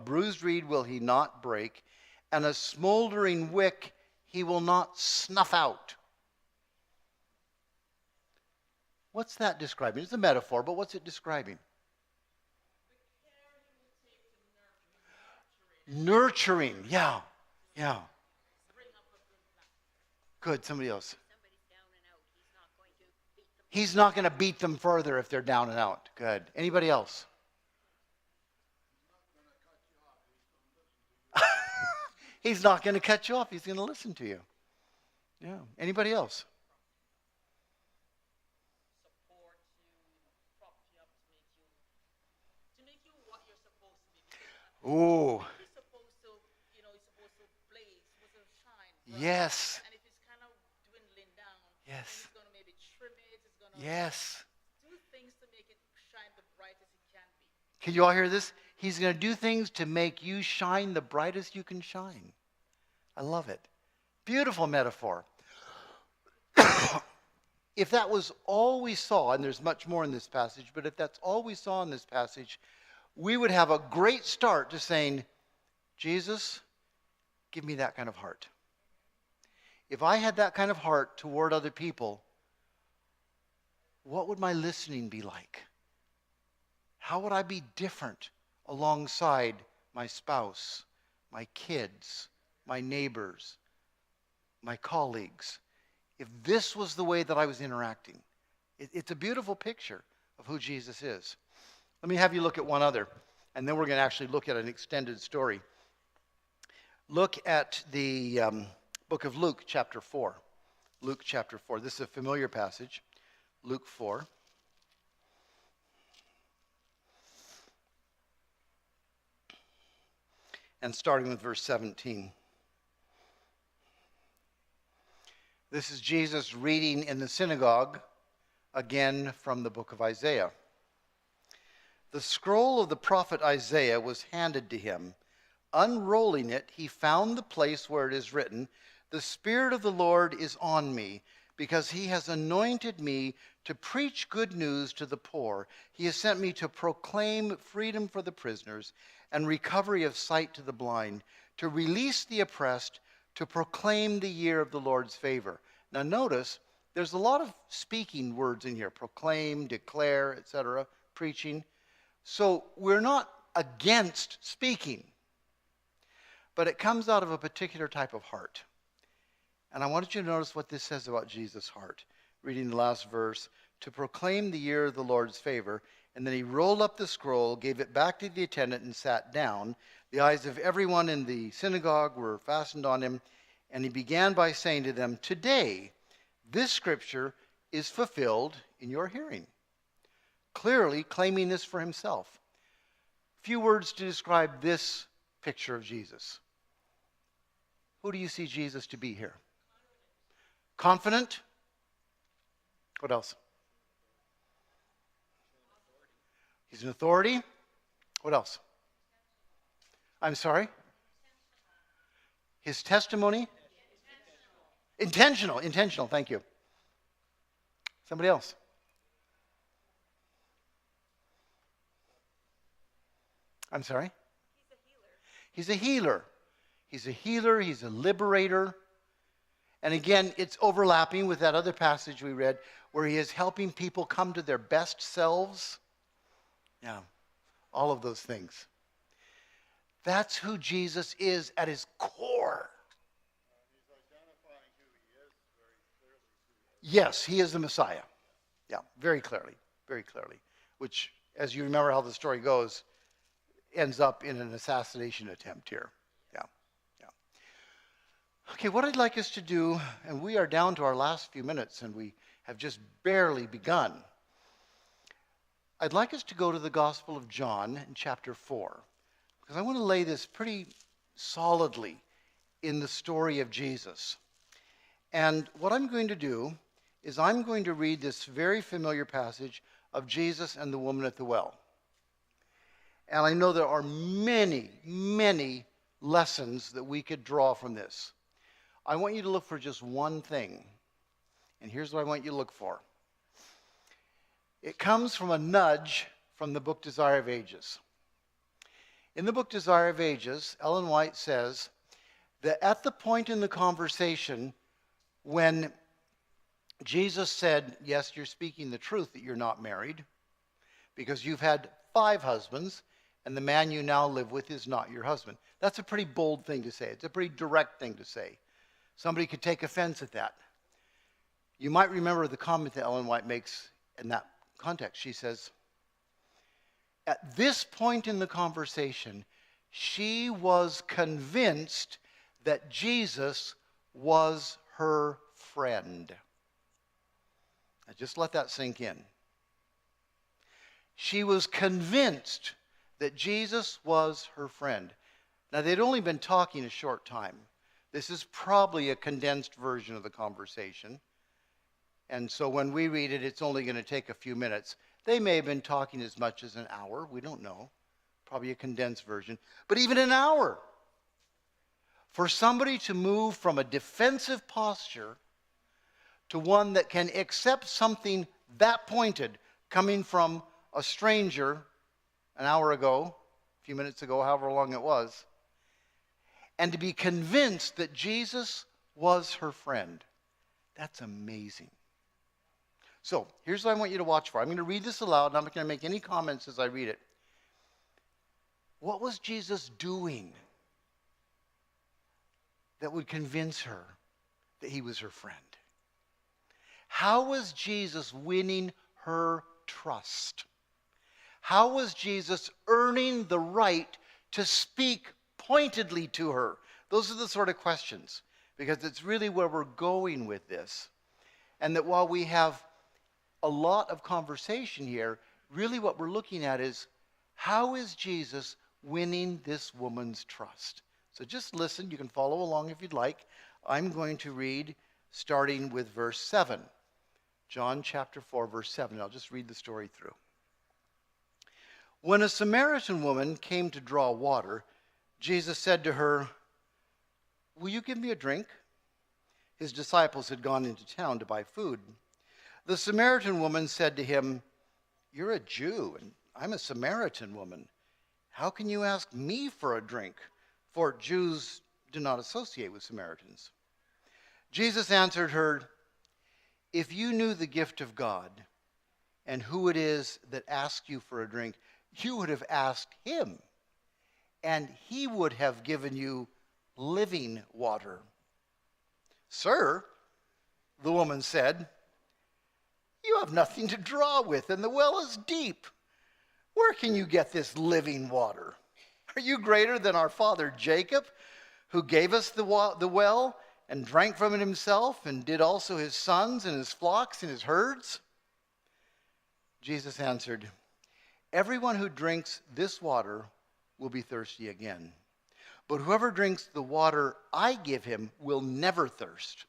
bruised reed will he not break, and a smoldering wick he will not snuff out. What's that describing? It's a metaphor, but what's it describing? Nurturing, yeah. Good, somebody else. He's not going to beat them further if they're down and out. Good. Anybody else? He's not going to cut you off. He's going to listen to you. Yeah. Anybody else? Support you, prop you up to make you what you're supposed to be. Ooh. You're supposed to, you're supposed to blaze, supposed to shine. Bright. Yes. And if it's kind of dwindling down, Yes. then it's going to maybe trim it. It's going to Yes. do things to make it shine the brightest it can be. Can you all hear this? He's going to do things to make you shine the brightest you can shine. I love it. Beautiful metaphor. If that was all we saw, and there's much more in this passage, but if that's all we saw in this passage, we would have a great start to saying, Jesus, give me that kind of heart. If I had that kind of heart toward other people, what would my listening be like? How would I be different alongside my spouse, my kids, my neighbors, my colleagues? If this was the way that I was interacting, it's a beautiful picture of who Jesus is. Let me have you look at one other, and then we're going to actually look at an extended story. Look at the book of Luke, chapter 4. Luke, chapter 4. This is a familiar passage. Luke 4. And starting with verse 17. This is Jesus reading in the synagogue, again from the book of Isaiah. The scroll of the prophet Isaiah was handed to him. Unrolling it, he found the place where it is written, "The Spirit of the Lord is on me, because he has anointed me to preach good news to the poor. He has sent me to proclaim freedom for the prisoners and recovery of sight to the blind, to release the oppressed, to proclaim the year of the Lord's favor." Now notice, there's a lot of speaking words in here. Proclaim, declare, etc., preaching. So we're not against speaking, but it comes out of a particular type of heart. And I wanted you to notice what this says about Jesus' heart. Reading the last verse, to proclaim the year of the Lord's favor. And then he rolled up the scroll, gave it back to the attendant, and sat down. The eyes of everyone in the synagogue were fastened on him. And he began by saying to them, "Today, this scripture is fulfilled in your hearing." Clearly claiming this for himself. Few words to describe this picture of Jesus. Who do you see Jesus to be here? Confident. What else? He's an authority. What else? I'm sorry? His testimony? Intentional, thank you. Somebody else? I'm sorry? He's a healer. He's a healer, he's a liberator. And again, it's overlapping with that other passage we read where he is helping people come to their best selves. Yeah, all of those things. That's who Jesus is at his core. Yes, he is the Messiah. Yeah, very clearly. Which, as you remember how the story goes, ends up in an assassination attempt here. Yeah. Okay, what I'd like us to do, and we are down to our last few minutes, and we have just barely begun. I'd like us to go to the Gospel of John in chapter 4, because I want to lay this pretty solidly in the story of Jesus. And what I'm going to do is I'm going to read this very familiar passage of Jesus and the woman at the well. And I know there are many, many lessons that we could draw from this. I want you to look for just one thing. And here's what I want you to look for. It comes from a nudge from the book Desire of Ages. In the book Desire of Ages, Ellen White says that at the point in the conversation when Jesus said, yes, you're speaking the truth that you're not married because you've had 5 husbands and the man you now live with is not your husband. That's a pretty bold thing to say. It's a pretty direct thing to say. Somebody could take offense at that. You might remember the comment that Ellen White makes in that context. She says, at this point in the conversation, she was convinced that Jesus was her friend. Now just let that sink in. She was convinced that Jesus was her friend. Now, they'd only been talking a short time. This is probably a condensed version of the conversation. And so when we read it, it's only going to take a few minutes. They may have been talking as much as an hour. We don't know. Probably a condensed version. But even an hour, for somebody to move from a defensive posture to one that can accept something that pointed coming from a stranger an hour ago, a few minutes ago, however long it was, and to be convinced that Jesus was her friend. That's amazing. So here's what I want you to watch for. I'm going to read this aloud, and I'm not going to make any comments as I read it. What was Jesus doing that would convince her that he was her friend? How was Jesus winning her trust? How was Jesus earning the right to speak pointedly to her? Those are the sort of questions, because it's really where we're going with this. And that while we have a lot of conversation here, really what we're looking at is, how is Jesus winning this woman's trust? So just listen. You can follow along if you'd like. I'm going to read starting with verse 7. John chapter 4, verse 7. I'll just read the story through. When a Samaritan woman came to draw water, Jesus said to her, "Will you give me a drink?" His disciples had gone into town to buy food. The Samaritan woman said to him, "You're a Jew, and I'm a Samaritan woman. How can you ask me for a drink?" For Jews do not associate with Samaritans. Jesus answered her, "If you knew the gift of God and who it is that asks you for a drink, you would have asked him, and he would have given you living water." "Sir," the woman said, "you have nothing to draw with, and the well is deep. Where can you get this living water? Are you greater than our father Jacob, who gave us the well and drank from it himself, and did also his sons and his flocks and his herds?" Jesus answered, "Everyone who drinks this water will be thirsty again. But whoever drinks the water I give him will never thirst.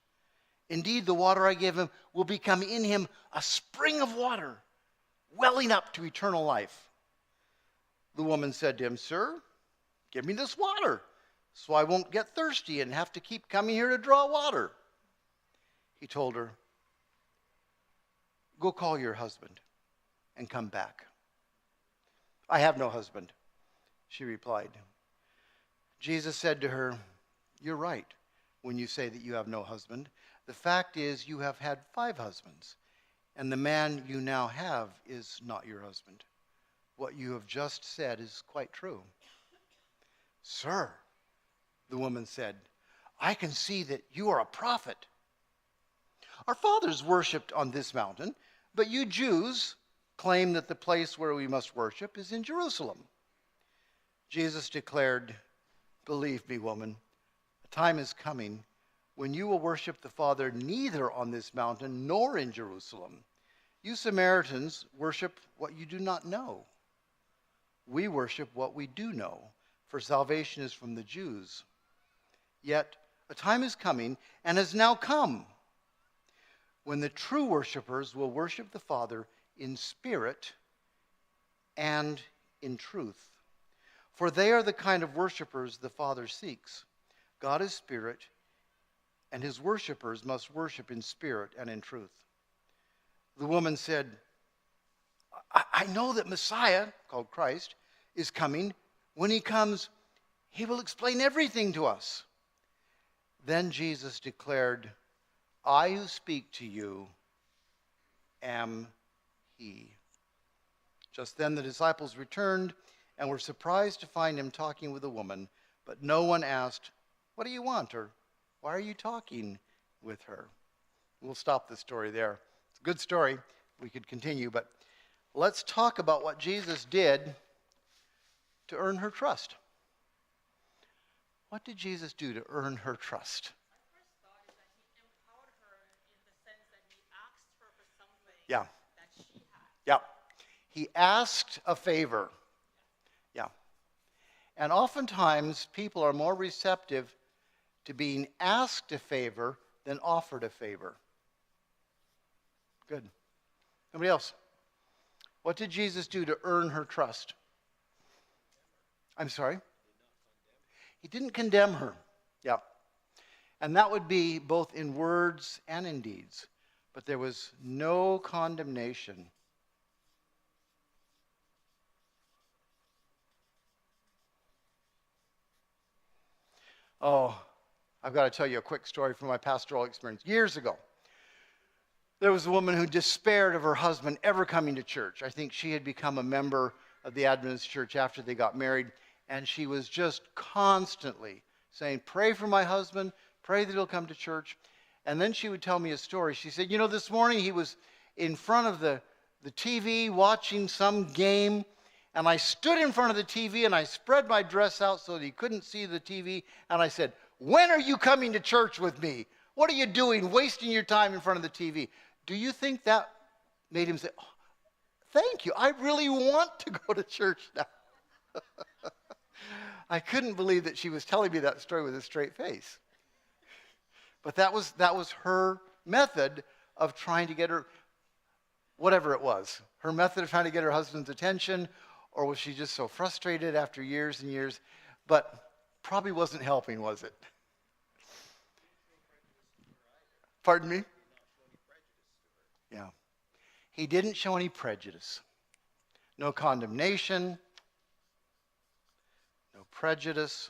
Indeed, the water I give him will become in him a spring of water, welling up to eternal life." The woman said to him, "Sir, give me this water, so I won't get thirsty and have to keep coming here to draw water." He told her, "Go call your husband and come back." "I have no husband," she replied. Jesus said to her, "You're right when you say that you have no husband. The fact is, you have had 5 husbands, and the man you now have is not your husband. What you have just said is quite true." "Sir," the woman said, "I can see that you are a prophet. Our fathers worshipped on this mountain, but you Jews claim that the place where we must worship is in Jerusalem." Jesus declared, "Believe me, woman, a time is coming when you will worship the Father neither on this mountain nor in Jerusalem. You Samaritans worship what you do not know. We worship what we do know, for salvation is from the Jews. Yet a time is coming, and has now come, when the true worshipers will worship the Father in spirit and in truth. For they are the kind of worshipers the Father seeks. God is spirit, and his worshipers must worship in spirit and in truth." The woman said, I know that Messiah, called Christ, is coming. When he comes, he will explain everything to us." Then Jesus declared, "I who speak to you am he." Just then the disciples returned and were surprised to find him talking with a woman, but no one asked, "What do you want?" or "Why are you talking with her?" We'll stop the story there. It's a good story. We could continue, but let's talk about what Jesus did to earn her trust. What did Jesus do to earn her trust? My first thought is that he empowered her Yeah. Yeah. He asked a favor. Yeah. And oftentimes people are more receptive to being asked a favor than offered a favor. Good. Somebody else. What did Jesus do to earn her trust? I'm sorry? He didn't condemn her. Yeah. And that would be both in words and in deeds. But there was no condemnation. Oh, I've got to tell you a quick story from my pastoral experience. Years ago, there was a woman who despaired of her husband ever coming to church. I think she had become a member of the Adventist church after they got married, and she was just constantly saying, pray for my husband, pray that he'll come to church. And then she would tell me a story. She said, this morning he was in front of the TV watching some game, and I stood in front of the TV and I spread my dress out so that he couldn't see the TV, and I said, when are you coming to church with me? What are you doing, wasting your time in front of the TV? Do you think that made him say, oh, thank you, I really want to go to church now? I couldn't believe that she was telling me that story with a straight face. But that was her method of trying to get her, whatever it was, her method of trying to get her husband's attention, or was she just so frustrated after years and years? But probably wasn't helping, was it? Pardon me? Yeah. He didn't show any prejudice. No condemnation. No prejudice.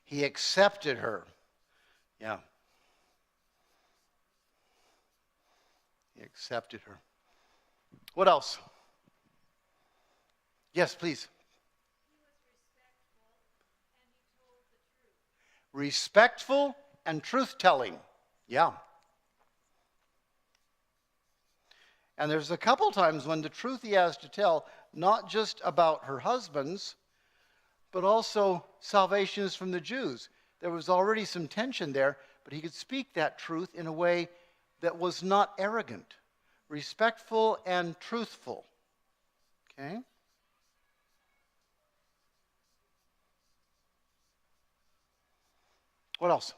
He accepted her. Yeah. He accepted her. What else? Yes, please. Respectful and truth-telling. Yeah. And there's a couple times when the truth he has to tell, not just about her husband's, but also salvation is from the Jews. There was already some tension there, but he could speak that truth in a way that was not arrogant, respectful and truthful. Okay? What else?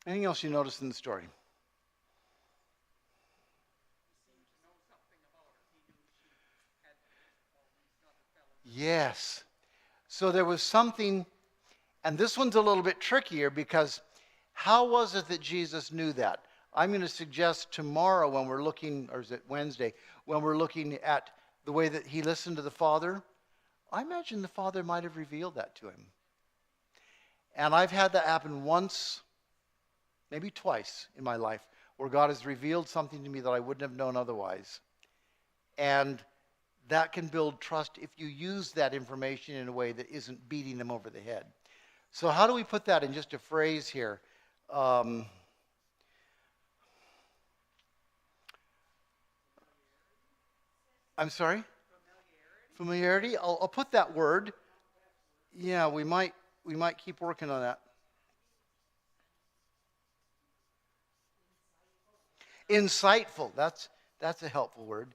Anything else you noticed in the story? Yes. So there was something, and this one's a little bit trickier because how was it that Jesus knew that? I'm going to suggest tomorrow when we're looking, or is it Wednesday, when we're looking at the way that he listened to the Father, I imagine the Father might have revealed that to him. And I've had that happen once, maybe twice in my life, where God has revealed something to me that I wouldn't have known otherwise. And that can build trust if you use that information in a way that isn't beating them over the head. So how do we put that in just a phrase here? I'm sorry? Familiarity? I'll put that word. Yeah, we might keep working on that. Insightful. That's a helpful word.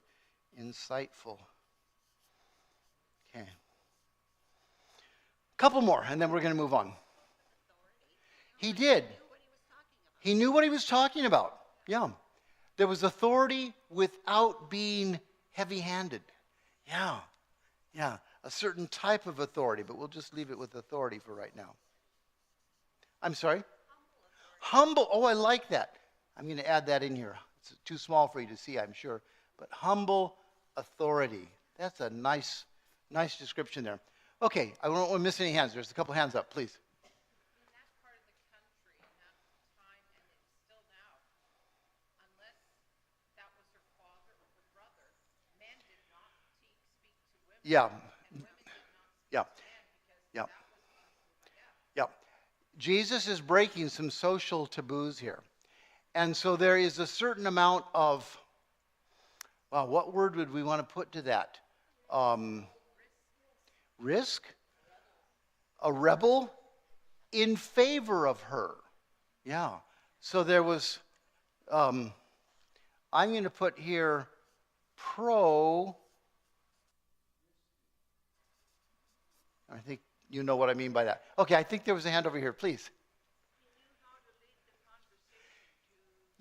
Insightful. Okay. A couple more, and then we're going to move on. He did. He knew what he was talking about. Yeah. There was authority without being heavy-handed. Yeah. Yeah. A certain type of authority, but we'll just leave it with authority for right now. I'm sorry? Humble. Oh, I like that. I'm going to add that in here. It's too small for you to see, I'm sure. But humble authority. That's a nice description there. Okay, I don't want to miss any hands. There's a couple hands up, please. In that part of the country, in that time, and it's still now, unless that was her father or her brother, men did not speak to women. Yeah. And women did not speak to men because Yeah. that was Yeah. Jesus is breaking some social taboos here. And so there is a certain amount of, well, what word would we want to put to that? Risk? A rebel? in favor of her. Yeah. So there was, I'm going to put here pro. I think you know what I mean by that. Okay, I think there was a hand over here, please.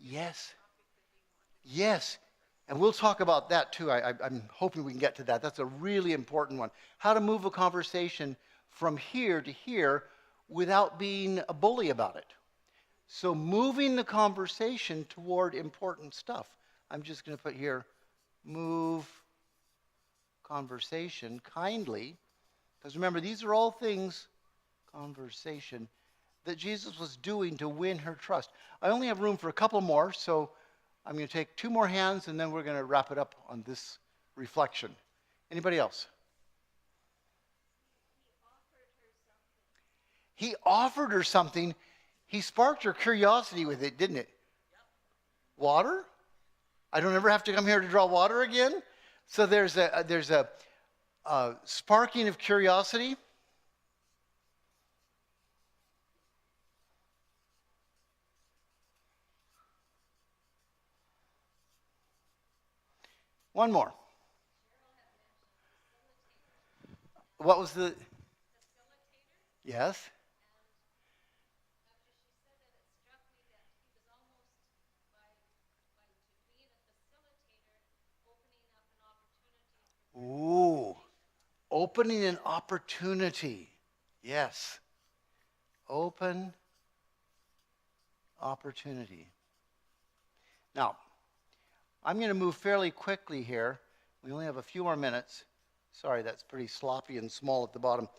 Yes. Yes. And we'll talk about that too. I'm hoping we can get to that. That's a really important one. How to move a conversation from here to here without being a bully about it. So moving the conversation toward important stuff. I'm just going to put here, move conversation kindly. Because remember, these are all things, conversation, that Jesus was doing to win her trust. I only have room for a couple more, so I'm going to take 2 more hands, and then we're going to wrap it up on this reflection. Anybody else? He offered her something. He sparked her curiosity with it, didn't it? Water? I don't ever have to come here to draw water again? So there's a sparking of curiosity. One more. What was the? Yes. Ooh, opening an opportunity. Yes. Open opportunity. Now, I'm going to move fairly quickly here. We only have a few more minutes. Sorry, that's pretty sloppy and small at the bottom.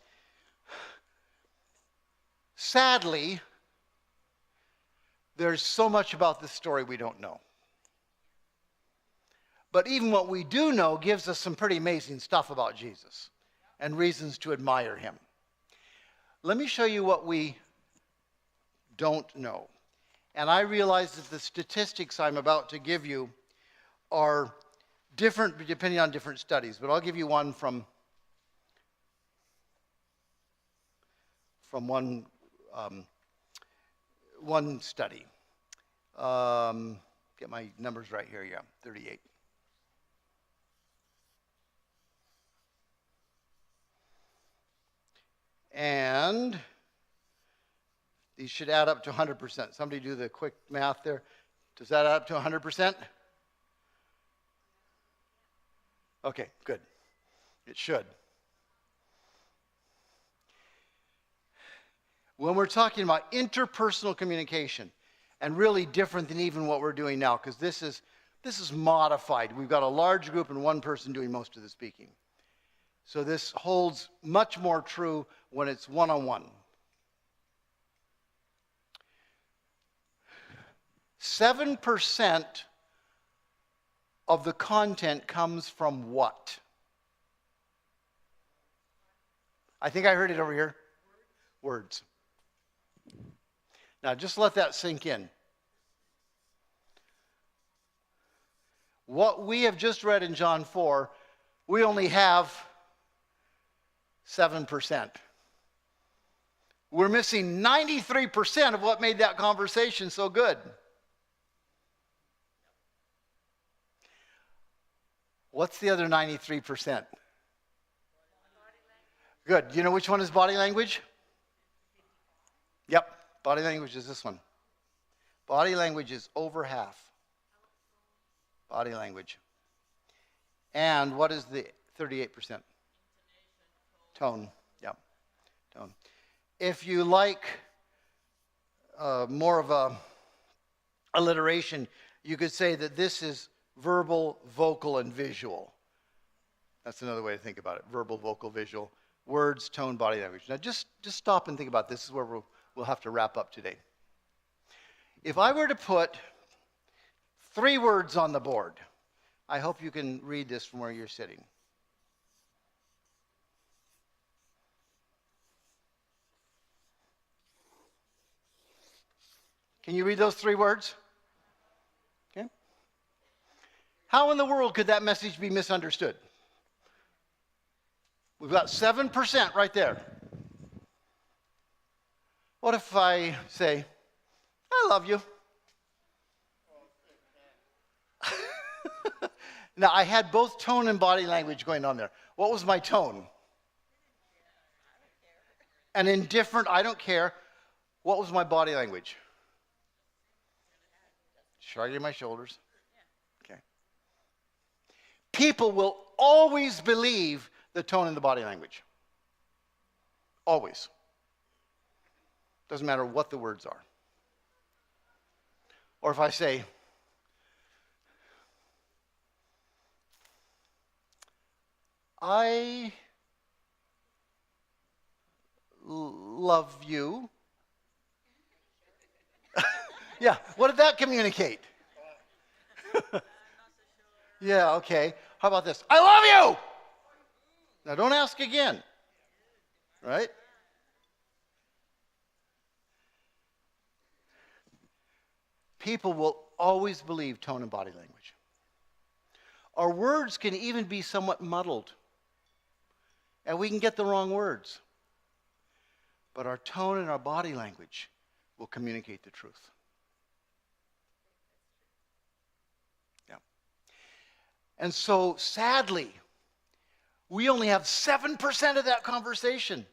Sadly, there's so much about this story we don't know. But even what we do know gives us some pretty amazing stuff about Jesus and reasons to admire him. Let me show you what we don't know. And I realize that the statistics I'm about to give you are different depending on different studies, but I'll give you one from one study. Get my numbers right here, yeah, 38. And these should add up to 100%. Somebody do the quick math there. Does that add up to 100%? Okay, good. It should. When we're talking about interpersonal communication, and really different than even what we're doing now, because this is modified. We've got a large group and one person doing most of the speaking. So this holds much more true when it's one-on-one. 7% of the content comes from what? I think I heard it over here. Words. Now just let that sink in. What we have just read in John 4, we only have 7%. We're missing 93% of what made that conversation so good. What's the other 93%? Good. You know which one is body language? Yep. Body language is this one. Body language is over half. Body language. And what is the 38%? Tone. Yeah. Tone. If you like more of a alliteration, you could say that this is verbal, vocal, and visual. That's another way to think about it. Verbal, vocal, visual. Words, tone, body language. Now just stop and think about this. This is where we'll have to wrap up today. If I were to put 3 words on the board, I hope you can read this from where you're sitting. Can you read those 3 words? Okay. How in the world could that message be misunderstood? We've got 7% right there. What if I say, I love you? Now, I had both tone and body language going on there. What was my tone? An indifferent, I don't care. What was my body language? Shrugging my shoulders. Okay. People will always believe the tone and the body language. Always. Doesn't matter what the words are. Or if I say, I love you. Yeah, what did that communicate? Yeah, okay. How about this? I love you! Now don't ask again. Right? People will always believe tone and body language. Our words can even be somewhat muddled. And we can get the wrong words. But our tone and our body language will communicate the truth. Yeah. And so, sadly, we only have 7% of that conversation.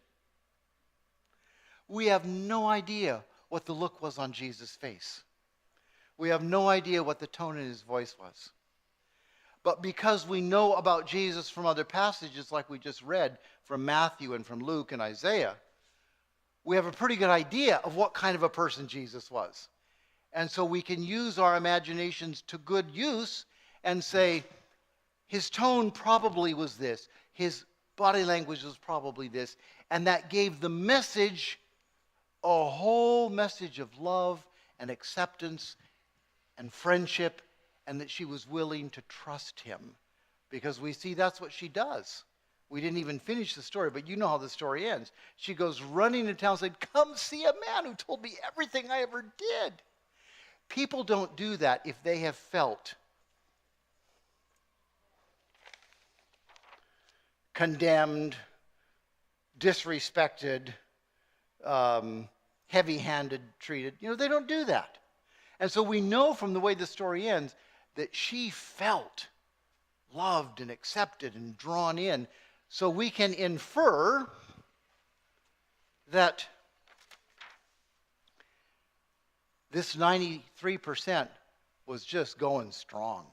We have no idea what the look was on Jesus' face. We have no idea what the tone in his voice was. But because we know about Jesus from other passages like we just read from Matthew and from Luke and Isaiah, we have a pretty good idea of what kind of a person Jesus was. And so we can use our imaginations to good use and say, his tone probably was this. His body language was probably this. And that gave the message a whole message of love and acceptance and friendship, and that she was willing to trust him. Because we see that's what she does. We didn't even finish the story, but you know how the story ends. She goes running to town and said, come see a man who told me everything I ever did. People don't do that if they have felt condemned, disrespected, heavy-handed treated. You know, they don't do that. And so we know from the way the story ends that she felt loved and accepted and drawn in. So we can infer that this 93% was just going strong.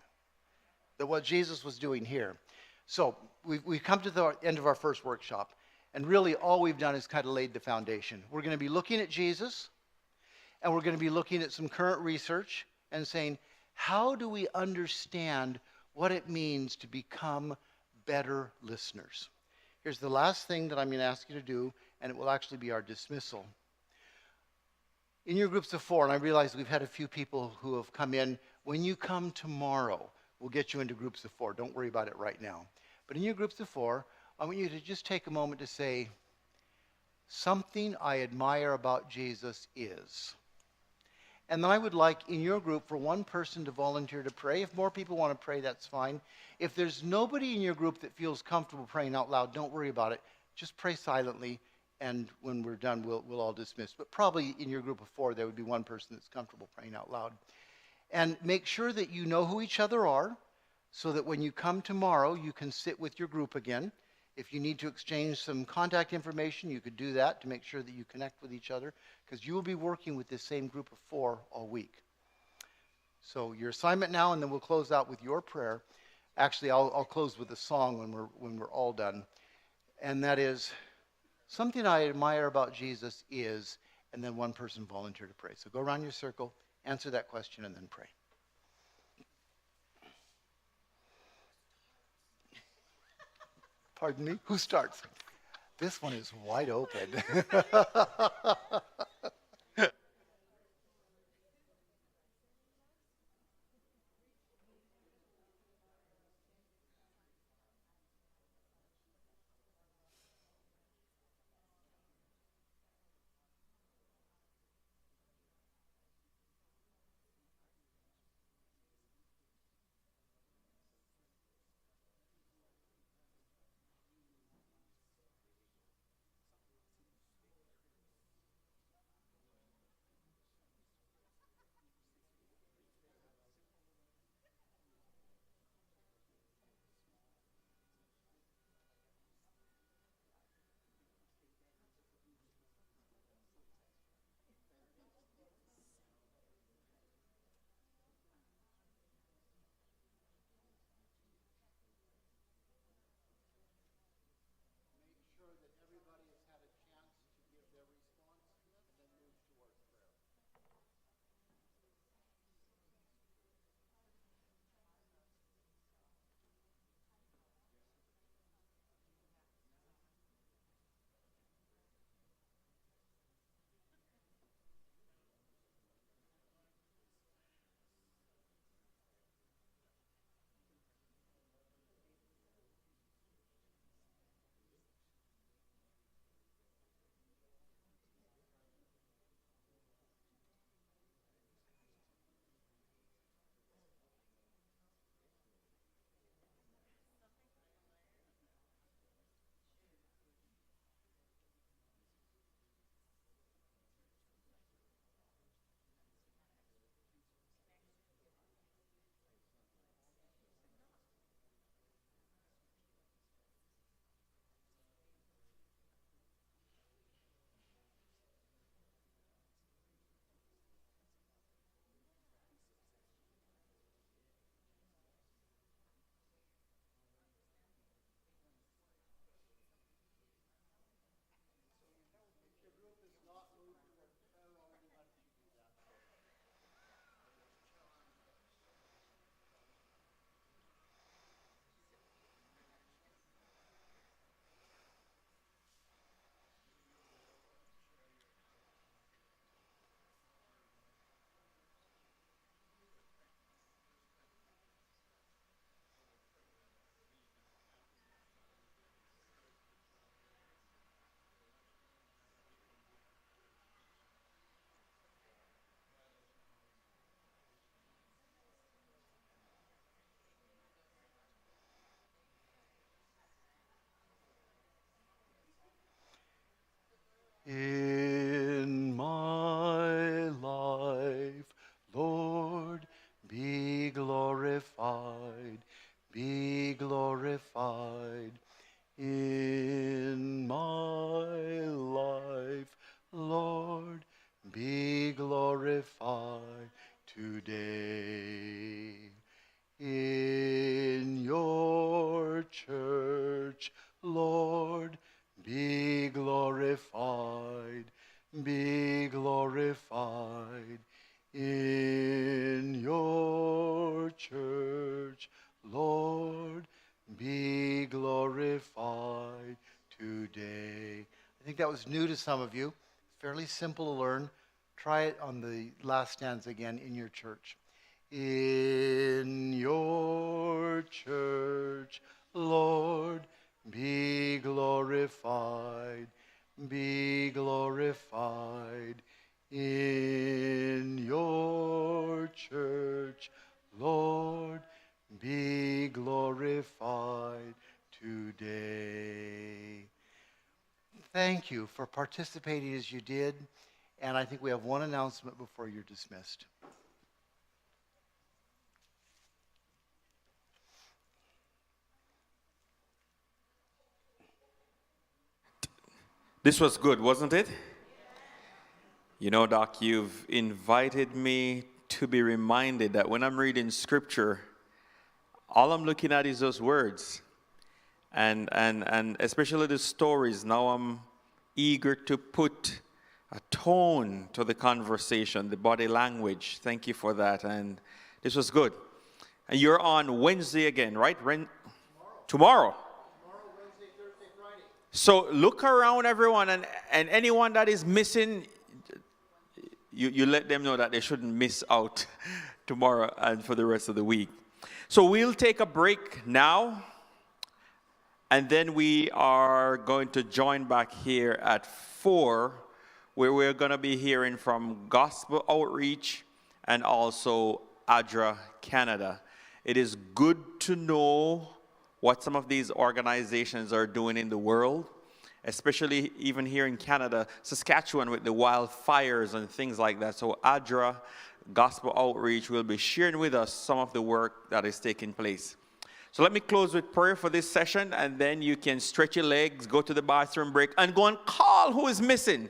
That what Jesus was doing here. So we've come to the end of our first workshop. And really all we've done is kind of laid the foundation. We're going to be looking at Jesus. And we're going to be looking at some current research and saying, how do we understand what it means to become better listeners? Here's the last thing that I'm going to ask you to do, and it will actually be our dismissal. In your groups of 4, and I realize we've had a few people who have come in. When you come tomorrow, we'll get you into groups of 4. Don't worry about it right now. But in your groups of 4, I want you to just take a moment to say, something I admire about Jesus is. And then I would like in your group for one person to volunteer to pray. If more people want to pray, that's fine. If there's nobody in your group that feels comfortable praying out loud, don't worry about it. Just pray silently, and when we're done, we'll all dismiss. But probably in your group of 4, there would be one person that's comfortable praying out loud. And make sure that you know who each other are, so that when you come tomorrow, you can sit with your group again. If you need to exchange some contact information, you could do that to make sure that you connect with each other, because you will be working with this same group of 4 all week. So your assignment now, and then we'll close out with your prayer. Actually, I'll close with a song when we're all done. And that is, something I admire about Jesus is, and then one person volunteer to pray. So go around your circle, answer that question, and then pray. Pardon me? Who starts? This one is wide open. glorified today. In your church, Lord, be glorified, be glorified. In your church, Lord, be glorified today. I think that was new to some of you. Fairly simple to learn. Try it on the last stanza again, in your church. In your church, Lord, be glorified, be glorified. In your church, Lord, be glorified today. Thank you for participating as you did. And I think we have one announcement before you're dismissed. This was good, wasn't it? You know, Doc, you've invited me to be reminded that when I'm reading scripture, all I'm looking at is those words. And especially the stories, now I'm eager to put a tone to the conversation, the body language. Thank you for that. And this was good. And you're on Wednesday again, right? Tomorrow. Wednesday, Thursday, Friday. So look around, everyone, and anyone that is missing, you let them know that they shouldn't miss out tomorrow and for the rest of the week. So we'll take a break now, and then we are going to join back here at 4, where we're going to be hearing from Gospel Outreach and also ADRA Canada. It is good to know what some of these organizations are doing in the world, especially even here in Canada, Saskatchewan, with the wildfires and things like that. So ADRA, Gospel Outreach, will be sharing with us some of the work that is taking place. So let me close with prayer for this session, and then you can stretch your legs, go to the bathroom break, and go and call who is missing.